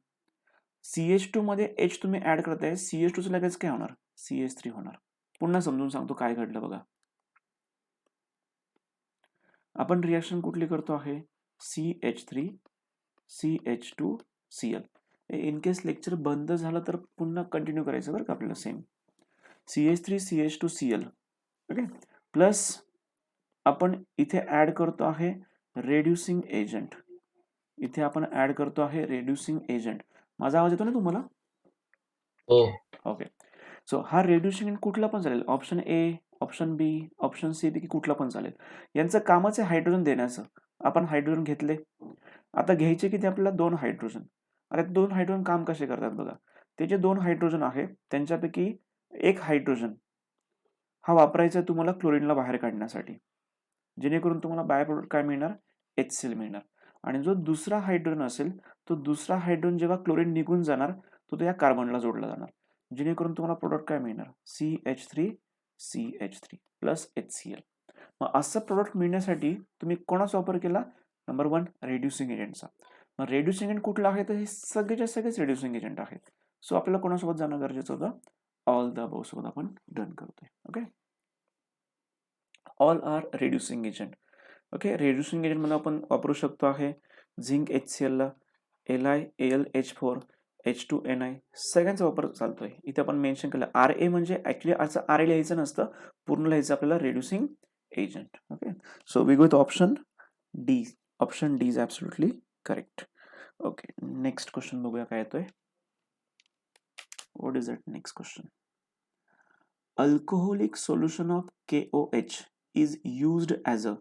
CH2 मध्ये H तुम्ही ऍड करताय, CH2 चं लगेच काय होणार? CH3 होणार. पुन्हा समजून सांगतो काय घडलं बघा. आपण रिएक्शन कुठली करतो आहे? CH3 CH2 Cl. In case lecture बंद झालं तर पुन्हा कंटिन्यू करायचं बरं का आपल्याला same. CH3 CH2 Cl. Okay. Plus आपण इथे ऍड करतो आहे रेड्युसिंग एजंट. इथे आपण ऍड करतो आहे रेड्युसिंग एजंट. माझा आवाज येतो ना तुम्हाला? हो. ओके. सो हा रेड्युसिंग एजंट कुठला पण चालेल. Option A, option B, option C पैकी कुठला पण चालेल. यांचं कामच आहे हायड्रोजन देण्याचं. आपण हायड्रोजन घेतले. आता घ्यायचे किती आपल्याला? 2 हायड्रोजन. आता 2 हायड्रोजन काम कसे करतात बघा. ते जे 2 हायड्रोजन आहे त्यांच्यापैकी एक हायड्रोजन हा वापरायचा आहे तुम्हाला क्लोरीनला बाहेर काढण्यासाठी. जेणेकरून तुम्हाला बाय प्रोडक्ट काय मिळणार? HCl मिळणार. आणि जो दुसरा हायड्रोजन असेल तो दुसरा हायड्रोजन जेव्हा क्लोरीन निघून जाणार तो या कार्बनला जोडला जाणार. जेणेकरून तुम्हाला प्रोडक्ट काय मिळणार? CH3 CH3 plus HCl. मग असं प्रोडक्ट मिळण्यासाठी तुम्ही कोणाचा वापर केला? नंबर 1 रेड्युसिंग एजंटचा. मग रेड्युसिंग एजंट कुठला आहे? तर हे सगळेच्या सगळेच रेड्युसिंग एजंट आहेत. सो आपल्याला कोणासोबत जाणं गरजेचं होतं? ऑल द अबव सोबत आपण डन करतोय. Okay. All are reducing agent. Okay. Reducing agent म्हणून आपण वापरू शकतो आहे झिंक HCl ला LiAlH4 H2Ni सगळ्यांचा वापर चालतोय. इथे आपण मेन्शन केलं Ra म्हणजे ऍक्च्युली असं Ra लिहायचं नसतं, पूर्ण लिहायचं आपल्याला reducing agent. Okay. So we go with option D. Option D is absolutely correct. Okay. Next question बघूया काय येतोय. What is that next question? Alcoholic solution of KOH is used as a.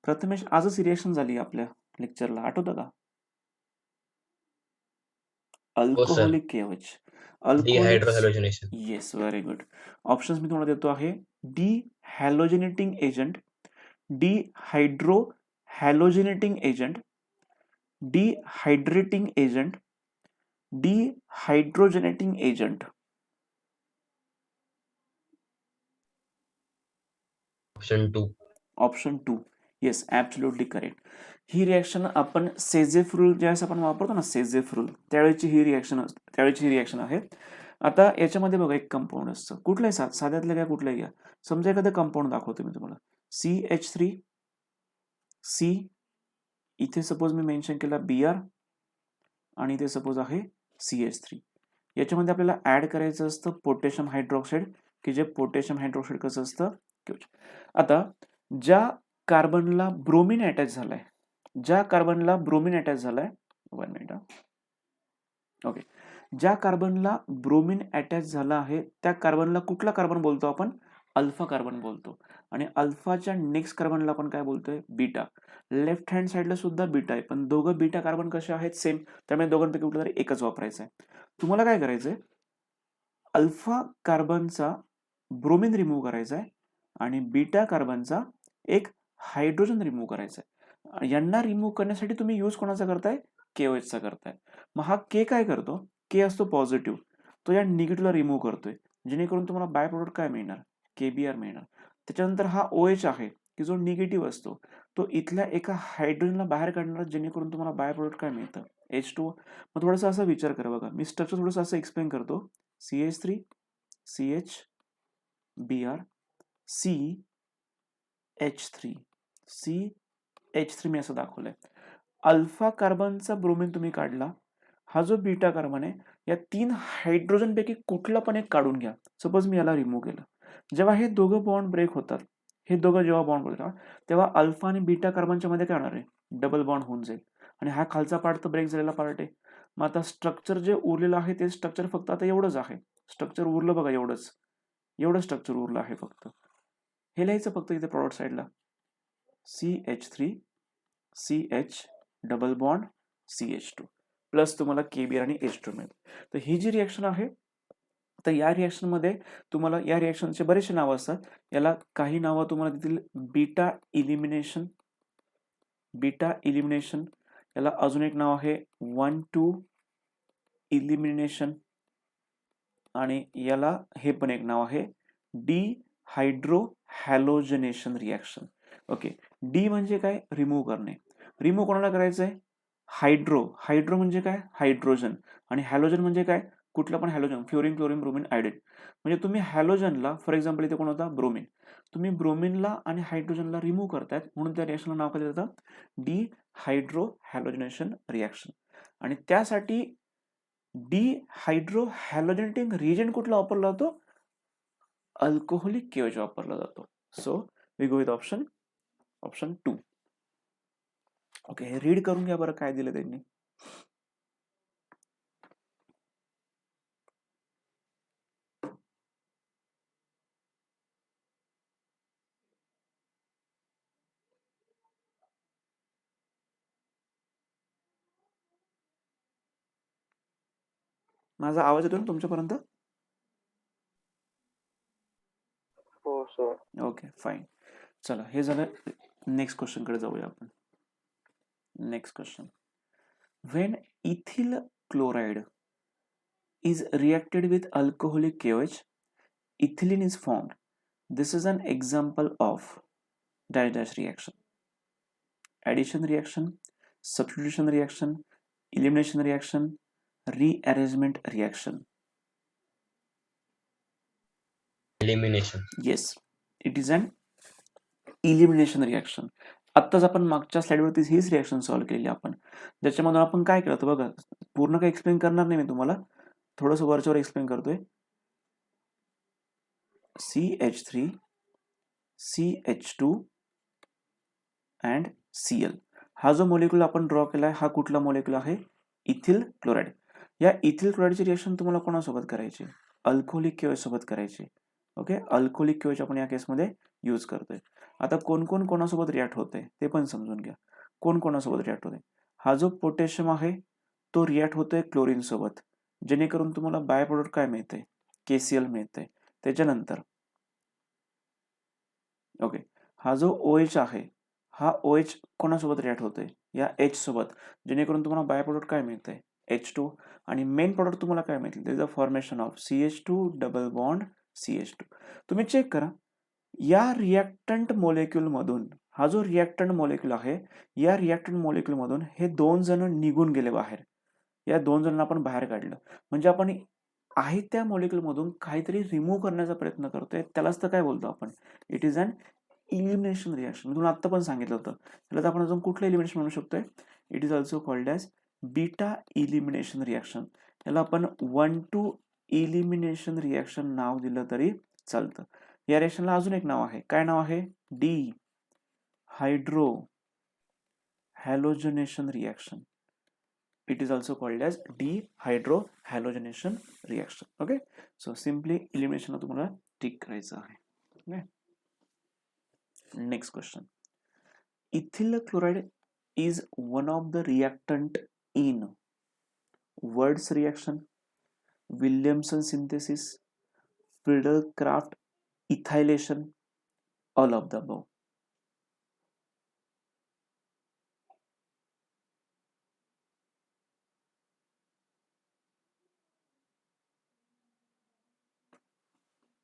Prathamesh आजच रिएक्शन झाली आपल्या लेक्चरला, आठवतं का? Alcoholic KOH. Dehydrohalogenation. Yes, very good. Options मी तुम्हाला देतो आहे. Dehalogenating agent, dehydrohalogenating agent, dehydrating agent, dehydrogenating agent. Option 2. Option 2. Yes, absolutely correct. ही रिॲक्शन आपण सेझेफ रूल ज्यावेळेस आपण वापरतो ना, सेझेफ रूल, त्यावेळेची ही रिॲक्शन आहे. आता याच्यामध्ये बघा एक कंपाऊंड असतं. कुठलंही साध्यातलं घ्या, कुठलंही घ्या. समजा एखादं कंपाऊंड दाखवतो मी तुम्हाला. CH3 C. इथे सपोज मी मेन्शन केला Br आणि इथे सपोज आहे CH3. याच्यामध्ये आपल्याला ऍड करायचं असतं पोटॅशियम हायड्रॉक्साईड, की जे पोटॅशियम हायड्रॉक्साईड कसं असतं? आता ज्या कार्बनला ब्रोमिन अटॅच झालाय, 1 मिनिट. ओके. ज्या कार्बनला ब्रोमिन अटॅच झाला आहे त्या कार्बनला कुठला कार्बन बोलतो आपण? अल्फा कार्बन बोलतो. आणि अल्फाच्या नेक्स्ट कार्बनला आपण काय बोलतोय? बीटा. लेफ्ट हँड साईडला सुद्धा बीटा आहे, पण दोघं बीटा कार्बन कसे आहेत? सेम. त्यामुळे दोघांपैकी कुठला तरी एकच वापरायचा आहे. तुम्हाला काय करायचंय? अल्फा कार्बनचा ब्रोमिन रिमूव्ह करायचा आहे आणि बीटा कार्बनचा एक हायड्रोजन रिमूव्ह करायचा आहे. यांना रिमूव्ह करण्यासाठी तुम्ही यूज कोणाचा करताय? KOH चा करताय. मग हा K काय करतो? K असतो पॉझिटिव्ह, तो या निगेटिव्हला रिमूव्ह करतोय, जेणेकरून तुम्हाला बाय प्रोडक्ट काय मिळणार? KBr मिळणार. त्याच्यानंतर हा OH आहे की जो निगेटिव्ह असतो, तो इथल्या एका हायड्रोजनला बाहेर काढणार, जेणेकरून तुम्हाला बाय प्रोडक्ट काय मिळतं? H2O. मग थोडासा असा विचार करा बघा, मी स्ट्रक्चर थोडंसं असं एक्सप्लेन करतो. CH3 CH Br CH3 CH3 मी असं दाखवलंय. अल्फा कार्बनचा ब्रोमिन तुम्ही काढला, हा जो बीटा कार्बन आहे या 3 हायड्रोजन पैकी कुठला पण एक काढून घ्या. सपोज मी याला रिमूव्ह केलं. जेव्हा हे दोघं बॉन्ड ब्रेक होतात, हे दोघं जेव्हा बॉन्ड ब्रेक होतात, तेव्हा अल्फा आणि बीटा कार्बनच्या मध्ये काय होणार आहे? डबल बॉन्ड होऊन जाईल. आणि हा खालचा पार्ट तर ब्रेक झालेला पार्ट आहे. मग आता स्ट्रक्चर जे उरलेलं आहे ते स्ट्रक्चर फक्त आता एवढंच आहे. स्ट्रक्चर उरलं बघा, एवढं स्ट्रक्चर उरलं आहे फक्त. हे लिहायचं फक्त इथे प्रॉडक्ट साईडला. CH3 CH double bond CH2 plus तुम्हाला KBr आणि H2 मिळेल. तर ही जी रिॲक्शन आहे, तर या रिॲक्शनमध्ये तुम्हाला या रिॲक्शनचे बरेचसे नावं असतात. याला काही नावं तुम्हाला देतील बीटा इलिमिनेशन. याला अजून एक नाव आहे 1,2 इलिमिनेशन. आणि याला हे पण एक नाव आहे डिहायड्रो हॅलोजनेशन रिॲक्शन. ओके, डी म्हणजे काय? रिमूव्ह करणे. रिमूव्ह कोणाला करायचं आहे? हायड्रो. हायड्रो म्हणजे काय? हायड्रोजन. आणि हॅलोजन म्हणजे काय? कुठलं पण halogen, fluorine, chlorine, bromine, iodine. म्हणजे तुम्ही हॅलोजनला, फॉर एक्झाम्पल इथे कोण होता? ब्रोमिन. तुम्ही ब्रोमिनला आणि हायड्रोजनला रिमूव्ह करतायत म्हणून त्या रिॲक्शनला नाव काय देतात? डिहायड्रो हॅलोजनेशन रिॲक्शन. आणि त्यासाठी डिहायड्रो हॅलोजनेटिंग रिएजंट कुठला वापरला जातो? अल्कोहोलिक केओच वापरला जातो. So we go with option 2. Okay, हे रीड करून घ्या बरं काय दिलं त्यांनी. माझा आवाज येतो ना तुमच्यापर्यंत? हो सर. Okay, fine. चला, हे झालं. नेक्स्ट क्वेश्चन कडे जाऊया आपण. Next question. When ethyl chloride is reacted with alcoholic KOH, ethylene is formed. This is an example of dash dash reaction. Addition reaction, substitution reaction, elimination reaction, rearrangement reaction. Elimination. Yes, it is an elimination reaction. आत्ताच आपण मागच्या स्लाइडवरती हीच रिॲक्शन सॉल्व्ह केलेली आपण, ज्याच्यामधून आपण काय केलं होतं बघा. पूर्ण काही एक्सप्लेन करणार नाही मी तुम्हाला, थोडंसं वरच्यावर एक्सप्लेन करतोय. CH3, CH2 and Cl. हा जो मोलेक्युल आपण ड्रॉ केला आहे हा कुठला मोलेक्युल आहे? Ethyl chloride. या इथिल क्लोराइडची रिएक्शन तुम्हाला कोणासोबत करायची? अल्कोहोलिक केओएच सोबत करायची. ओके, अल्कोहोलिक केओएच आपण या केसमध्ये यूज करतोय. आता कोण कोण कोणासोबत रिॲक्ट होते ते पण समजून घ्या. कोण कोणासोबत रिॲक्ट होते? हा जो पोटॅशियम आहे तो रिॲक्ट होतोय क्लोरीन सोबत, जेणेकरून तुम्हाला बाय प्रोडक्ट काय मिळते? KCl मिळते. त्याच्यानंतर ओके, हा जो OH आहे हा OH कोणासोबत रिॲक्ट होतोय? या H सोबत, जेणेकरून तुम्हाला बाय प्रोडक्ट काय मिळते? H2. आणि मेन प्रोडक्ट तुम्हाला काय मिळतील? This is the formation of CH2 double bond CH2. तुम्ही चेक करा या रिॲक्टंट मोलेक्युल मधून, हा जो रिॲक्टंट मोलेक्युल आहे या रिॲक्टंट मोलेक्युल मधून हे 2 जण निघून गेले बाहेर. या 2 जणांना आपण बाहेर काढलं म्हणजे आपण आहे त्या मोलेक्युल मधून काहीतरी रिमूव्ह करण्याचा प्रयत्न करतोय. त्यालाच तर काय बोलतो आपण? It is an elimination reaction. मी तुम्हाला आत्ता पण सांगितलं होतं. त्याला आपण अजून कुठलं इलिमिनेशन म्हणू शकतोय? It is also called as beta elimination reaction. याला आपण 1-2 इलिमिनेशन रिॲक्शन नाव दिलं तरी चालतं. या रिॲक्शनला अजून एक नाव आहे. काय नाव आहे? Dehydrohalogenation reaction. It is also called as dehydrohalogenation reaction. Okay, so simply इलिमिनेशनला तुम्हाला टिक करायचं आहे. Okay, next question. Ethyl chloride is one of the reactant in Wurtz reaction, Williamson synthesis, Friedel-Crafts ethylation, all of the above.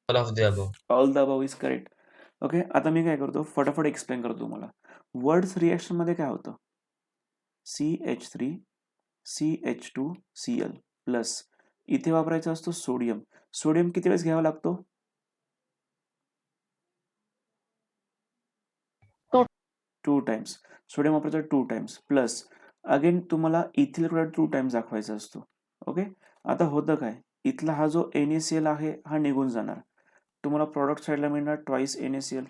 All of the above. All the above is correct. Okay, आता मी काय करतो फटाफट एक्सप्लेन करतो तुम्हाला. वर्ड्स रिॲक्शन मध्ये काय होतं? CH3 CH2 Cl प्लस इथे वापरायचा असतो सोडियम. सोडियम किती वेळेस घ्यावा लागतो? 2 टाइम्स. सोडियम वापरायचा 2 टाइम्स प्लस अगेन तुम्हाला इथिल क्लोराइड 2 टाइम्स दाखवायचा असतो. ओके, आता होतं काय? इथला हा जो NaCl आहे हा निघून जाणार. तुम्हाला प्रॉडक्ट साईडला मिळणार twice NaCl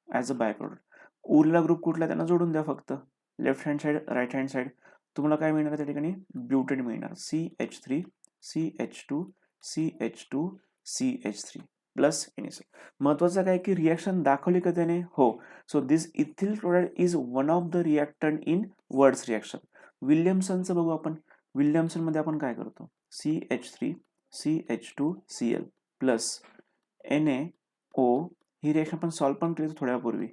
as a by product. उरलेला ग्रुप कुठला त्यांना जोडून द्या फक्त. Left hand side, right hand side. तुम्हाला काय मिळणार त्या ठिकाणी? ब्युटेन मिळणार. CH3 CH2 CH2 CH3 plus NaCl. महत्वाचं काय की रिॲक्शन दाखवली का त्याने? हो. So this ethyl chloride is one of the reactant in Wurtz reaction. विल्यमसनचं बघू आपण. विल्यमसन मध्ये आपण काय करतो? CH3 CH2 Cl plus NaO. ही रिॲक्शन आपण सॉल्व पण केली थोड्या पूर्वी.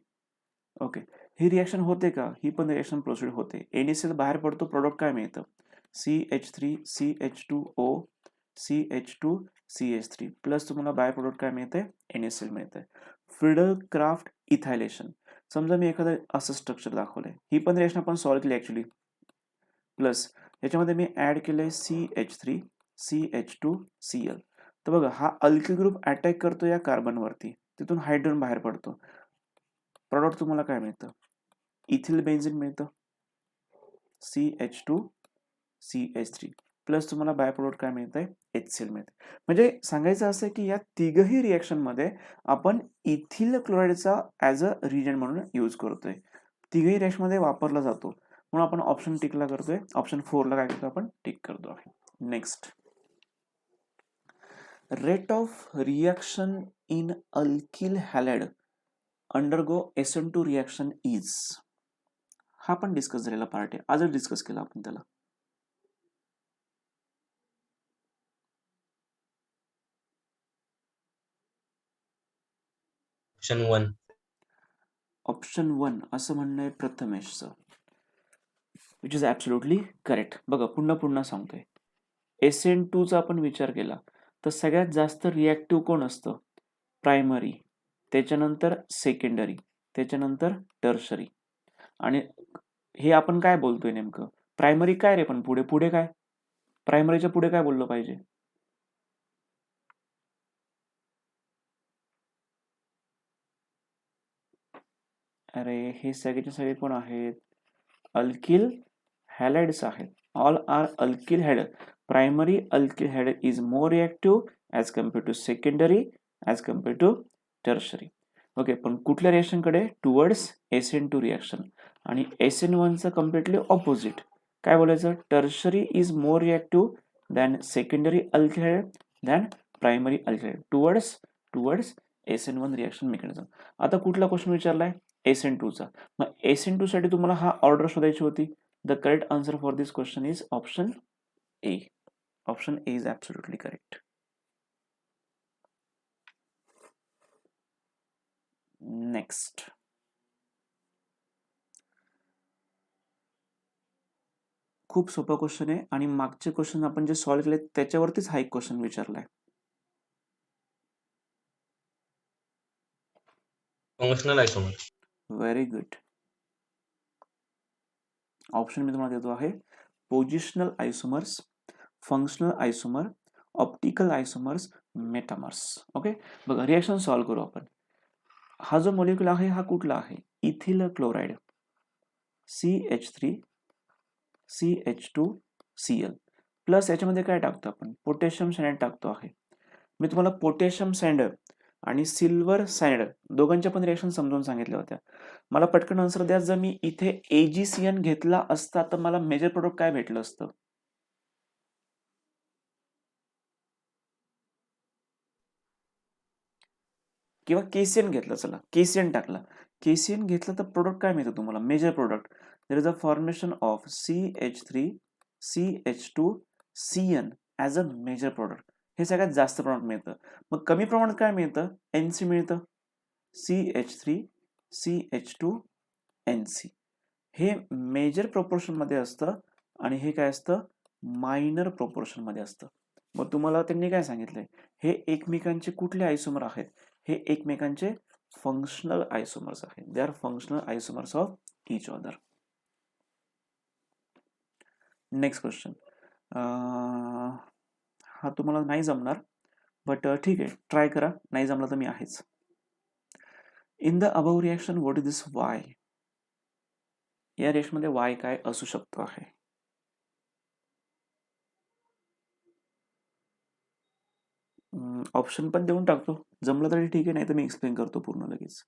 ओके, ही रिॲक्शन होते का? ही पण रिॲक्शन प्रोसीड होते. NaCl बाहेर पडतो, प्रोडक्ट काय मिळतं? CH3 CH2O CH2CH3 प्लस तुम्हाला बाय प्रोडक्ट काय मिळते, NaCl मिळते. फिडल क्राफ्ट इथायलेशन, समजा मी एखादं असं स्ट्रक्चर दाखवलंय, ही पण रिएक्शन आपण सॉल्व्ह केली ऍक्च्युली, प्लस याच्यामध्ये मी ऍड केलंय CH3CH2Cl. तर बघा हा अल्किल ग्रुप अटॅक करतो या कार्बनवरती, तिथून हायड्रोजन बाहेर पडतो, प्रॉडक्ट तुम्हाला काय मिळतं, इथिल बेन्झीन मिळतं, CH2CH3 प्लस तुम्हाला बाय प्रोडक्ट काय मिळतंय, HCl मिळते. म्हणजे सांगायचं असं की या तिघही रिएक्शन मध्ये आपण इथिल क्लोराईडचा ऍज अ रिजन म्हणून यूज करतोय, तिघही रिएक्शन मध्ये वापरला जातो, म्हणून आपण ऑप्शन टिकला करतोय, ऑप्शन 4 ला काय करतो आपण, टिक करतो आहे. Next, rate of reaction in alkyl halide undergo SN2 reaction is, हा पण डिस्कस झालेला पार्ट आहे, आजच डिस्कस केला आपण त्याला. ऑप्शन 1. ऑप्शन 1 असं म्हणणं आहे प्रथमेशचं, विच इज ॲब्सोल्युटली करेक्ट. बघा पुन्हा सांगतोय, SN2 चा आपण विचार केला तर सगळ्यात जास्त रिॲक्टिव्ह कोण असतं, प्रायमरी, त्याच्यानंतर सेकंडरी, त्याच्यानंतर टर्शरी. आणि हे आपण काय बोलतोय नेमकं, प्रायमरी काय रे, पण पुढे पुढे काय, प्रायमरीच्या पुढे काय बोललं पाहिजे, अरे हे सगळेचे सगळे कोण आहेत, अल्किल हॅलाइड्स आहेत, all are alkyl halide. Primary alkyl hydride is more reactive as compare to secondary as compare to tertiary. Okay, पण कुठल्या रिएक्शनकडे, टुवर्ड्स SN2 रिएक्शन. आणि SN1चं कम्प्लिटली ऑपोजिट, काय बोलायचं, tertiary is more reactive than secondary alkyl hydride than primary alkyl hydride towards SN1 reaction mechanism. आता कुठला क्वेश्चन विचारलाय, SN2 चा, मग SN2 साठी तुम्हाला हा ऑर्डर शोधायची होती. The correct answer for this question is option A. Option A is absolutely correct. Next. खूप सोपा क्वेश्चन आहे आणि मागचे क्वेश्चन आपण जे सॉल्व्ह केले त्याच्यावरतीच हा एक क्वेश्चन विचारलाय. Functional isomer. Very good. Option मी तुम्हाला देतो आहे, positional isomers, functional isomer, optical isomers, metamers. Okay, बघा रिएक्शन सॉल्व्ह करू आपण. हा जो मॉलिक्यूल आहे हा कुठला आहे, इथिल क्लोराइड, CH3CH2Cl प्लस याच्यामध्ये काय टाकतो आपण, पोटॅशियम सायनाइड टाकतो आहे. मी तुम्हाला पोटॅशियम सायनाइड आणि सिल्वर सायनाइड दोघांच्या पण रिएक्शन समजावून सांगितल्या होत्या. मला पटकन आन्सर द्या, जर मी इथे AgCN घेतला असता तर मला मेजर प्रोडक्ट काय भेटलं असतं, किंवा KCN घेतला, चला KCN टाकला, KCN घेतला तर प्रोडक्ट काय मिळतं तुम्हाला, major product. There is a formation of CH3CH2CN as a major product, हे सगळ्यात जास्त प्रमाणात मिळतं. मग कमी प्रमाणात काय मिळतं, NC मिळतं, CH3CH2NC. हे मेजर प्रोपोर्शन मध्ये असतं आणि हे काय असतं, मायनर प्रोपोर्शन मध्ये असतं. मग तुम्हाला त्यांनी काय सांगितलंय, हे एकमेकांचे कुठले आयसोमर आहेत, हे एकमेकांचे फंक्शनल आयसोमर्स आहेत. They are functional आयसोमर्स of each other. Next question, हा तुम्हाला नाही जमणार बट ठीक आहे, ट्राय करा, नाही जमला तर मी आहेच. In the above reaction what is this Y, या रिएक्शन मध्ये वाय काय असू शकतो आहे, ऑप्शन पण देऊन टाकतो, जमलं तरी ठीक आहे, नाही तर मी एक्सप्लेन करतो पूर्ण लगेच.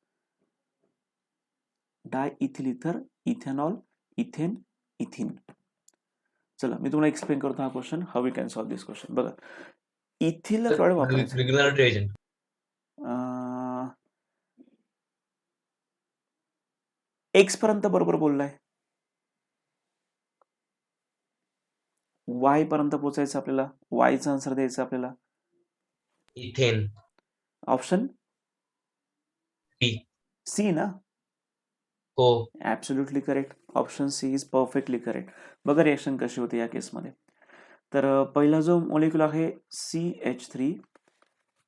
Diethyl ether, ethanol, ethane, ethyne. चला मी तुम्हाला एक्सप्लेन करतो हा question, how we can solve this question. बघा, इथिल क्लोराइड वापरायचं, रेग्युलर रिएजंट. एक्स पर्यंत बरोबर बोललाय, वाय पर्यंत पोहोचायचं आपल्याला, वायचा आन्सर द्यायचा आपल्याला. इथेन. ऑप्शन बी. सी ना, हो. Absolutely correct, option C is perfectly correct. बघा रिएक्शन कशी होते या केसमध्ये. तर पहिला जो मॉलिक्यूल आहे CH3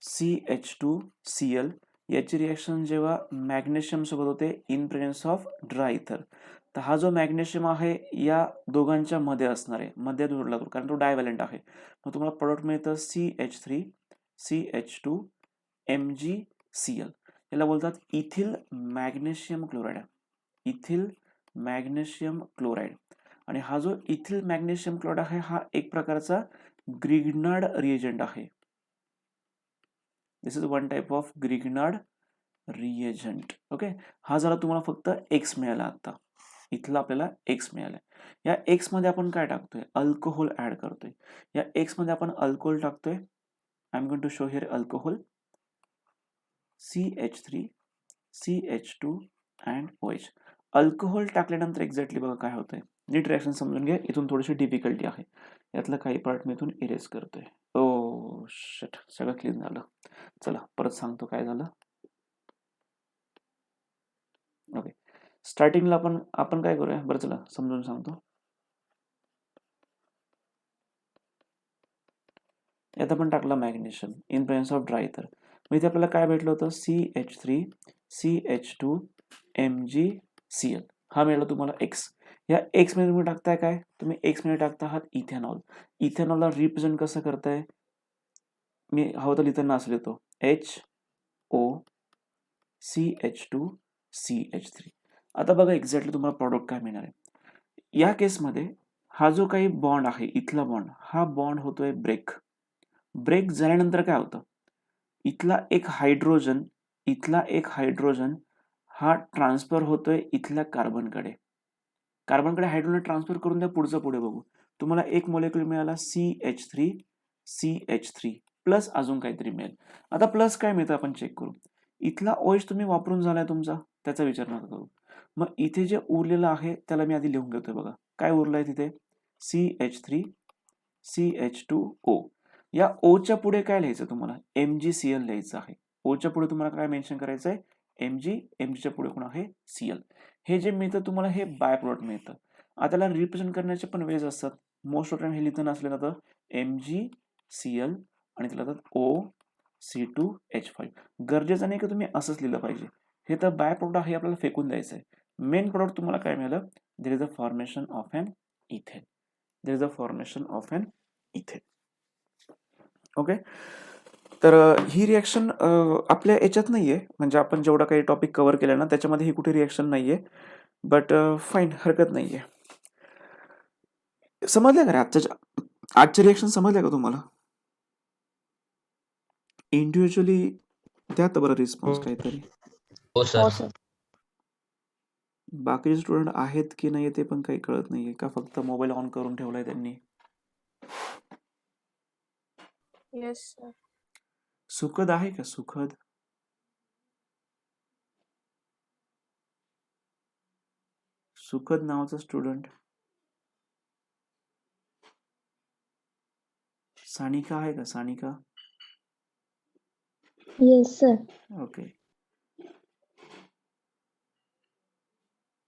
CH2Cl, याची रिएक्शन जेव्हा मॅग्नेशियम सोबत होते इन प्रेझेन्स ऑफ ड्राय इथर, तर हा जो मॅग्नेशियम आहे या दोघांच्या मध्ये असणार आहे, मध्ये जोडला जातो कारण तो डायव्हॅलेंट आहे. मग तुम्हाला प्रोडक्ट मिळतं CH3 CH2 MgCl. याला बोलतात ethyl magnesium chloride. Ethyl magnesium chloride. आणि हा जो इथिल मॅग्नेशियम क्लोराईड आहे हा एक प्रकारचा ग्रिग्नार्ड रिएजंट आहे. This is one type of Grignard reagent. Okay, हा झाला तुम्हाला फक्त एक्स मिळाला. आता इथला आपल्याला एक्स मिळाला. या एक्स मध्ये आपण काय टाकतोय, अल्कोहोल ऍड करतोय. या एक्स मध्ये आपण अल्कोहोल टाकतोय. I am going to show here alcohol CH3 CH2 and OH. Alcohol टाकल्यानंतर एक्झॅक्टली बघा काय होतंय. नीट रिएक्शन समजून घ्या, इथून थोडीशी डिफिकल्टी आहे. यातलं काही पार्ट मी इथून इरेज करतोय. ओ शिट, सगळं क्लीन झालं. चला परत सांगतो काय झालं. ओके, स्टार्टिंगला आपण काय करूया, बरं चला समजून सांगतो. यात आपण टाकला magnesium in presence of dry इथर. मग इथे आपल्याला काय भेटलं होतं, CH3 CH2 MgCl. हा मिळाला तुम्हाला एक्स. या एक्स मध्ये तुम्ही टाकताय काय, तुम्ही एक्स मध्ये टाकता आहात इथेनॉल. इथेनॉलला रिप्रेझेंट कसं करताय, मी हवं तर लिहिताना असं लिहितो HO CH2 CH3. आता बघा एक्झॅक्टली तुम्हाला प्रॉडक्ट काय मिळणार आहे. या केसमध्ये हा जो काही बॉन्ड आहे इथला बॉन्ड, हा बॉन्ड होतोय ब्रेक. ब्रेक झाल्यानंतर काय होतं, इथला एक हायड्रोजन हा ट्रान्सफर होतोय इथल्या कार्बनकडे. कार्बनकडे हायड्रोजन ट्रान्सफर करून द्या, पुढचं पुढे बघू. तुम्हाला एक मॉलिक्यूल मिळाला CH3 प्लस अजून काहीतरी मिळेल. आता प्लस काय मिळतं आपण चेक करू. इथला OH तुम्ही वापरून झालाय तुमचा, त्याचा विचार नका करू. मग इथे जे उरलेलं आहे त्याला मी आधी लिहून घेतोय. बघा काय उरलंय तिथे, CH3 CH2O. या ओच्या पुढे काय लिहायचं तुम्हाला, MgCl लिहायचं आहे. ओच्या पुढे तुम्हाला काय मेन्शन करायचं आहे, Mgच्या पुढे कोण आहे, Cl. हे जे मिळतं तुम्हाला हे बाय प्रोडक्ट मिळतं. आता त्याला रिप्रेझेंट करण्याचे पण वेज असतात. मोस्ट ऑफ टाइम हे लिहिताना असले जातं MgCl आणि त्याला OC2H5. गरजेचं नाही की तुम्ही असंच लिहिलं पाहिजे. हे तर बाय प्रोडक्ट आहे, आपल्याला फेकून द्यायचं आहे. मेन प्रोडक्ट तुम्हाला काय मिळालं, there is a formation of an ethane. Okay, तर ही रिएक्शन आपल्या याच्यात नाहीये, म्हणजे आपण जेवढा काही टॉपिक कव्हर केला ना त्याच्यामध्ये ही कुठे रिएक्शन नाहीये. बट फाईन, हरकत नाहीये. समजलं का रे आजचे रिएक्शन समजले का तुम्हाला. इंडिव्हिज्युअली द्या तर बरं रिस्पॉन्स काहीतरी. हो हो सर. सर. बाकीचे स्टुडंट आहेत की नाही ते पण काही कळत नाहीये, का फक्त मोबाईल ऑन करून ठेवलाय त्यांनी. Yes sir. सुखद आहे का, सुखद. सुखद नावाचा स्टुडंट. सानिका आहे का, Sanika. Yes sir. Okay.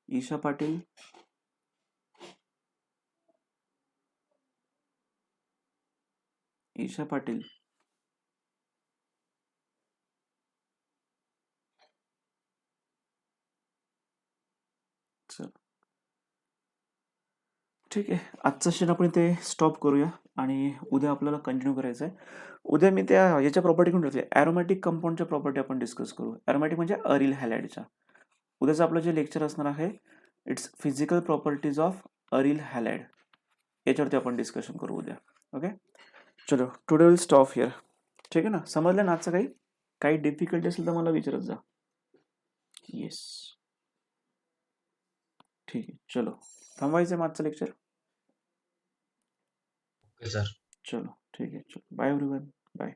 Isha Patil. Isha Patil. चल ठीक आहे, आजचं सेशन आपण इथे स्टॉप करूया आणि उद्या आपल्याला कंटिन्यू करायचं आहे. उद्या मी त्या याच्या प्रॉपर्टी घेऊन ठेवते, ॲरोमॅटिक कंपाऊंडच्या प्रॉपर्टी आपण डिस्कस करू. ॲरोमॅटिक म्हणजे अरिल हॅलाइडच्या. उद्याचं आपलं जे लेक्चर असणार आहे, it's physical properties of aryl halide. याच्यावरती आपण डिस्कशन करू उद्या. ओके, चलो टुडे विल स्टॉप हिअर. ठीक आहे ना, समजलं ना आजचं काही डिफिकल्टी असेल तर मला विचारत जा. येस, ठीक आहे, चलो थांबवायचं आहे आजचं लेक्चर. Okay sir. चलो ठीक आहे, चलो बाय एव्हरीवन, बाय.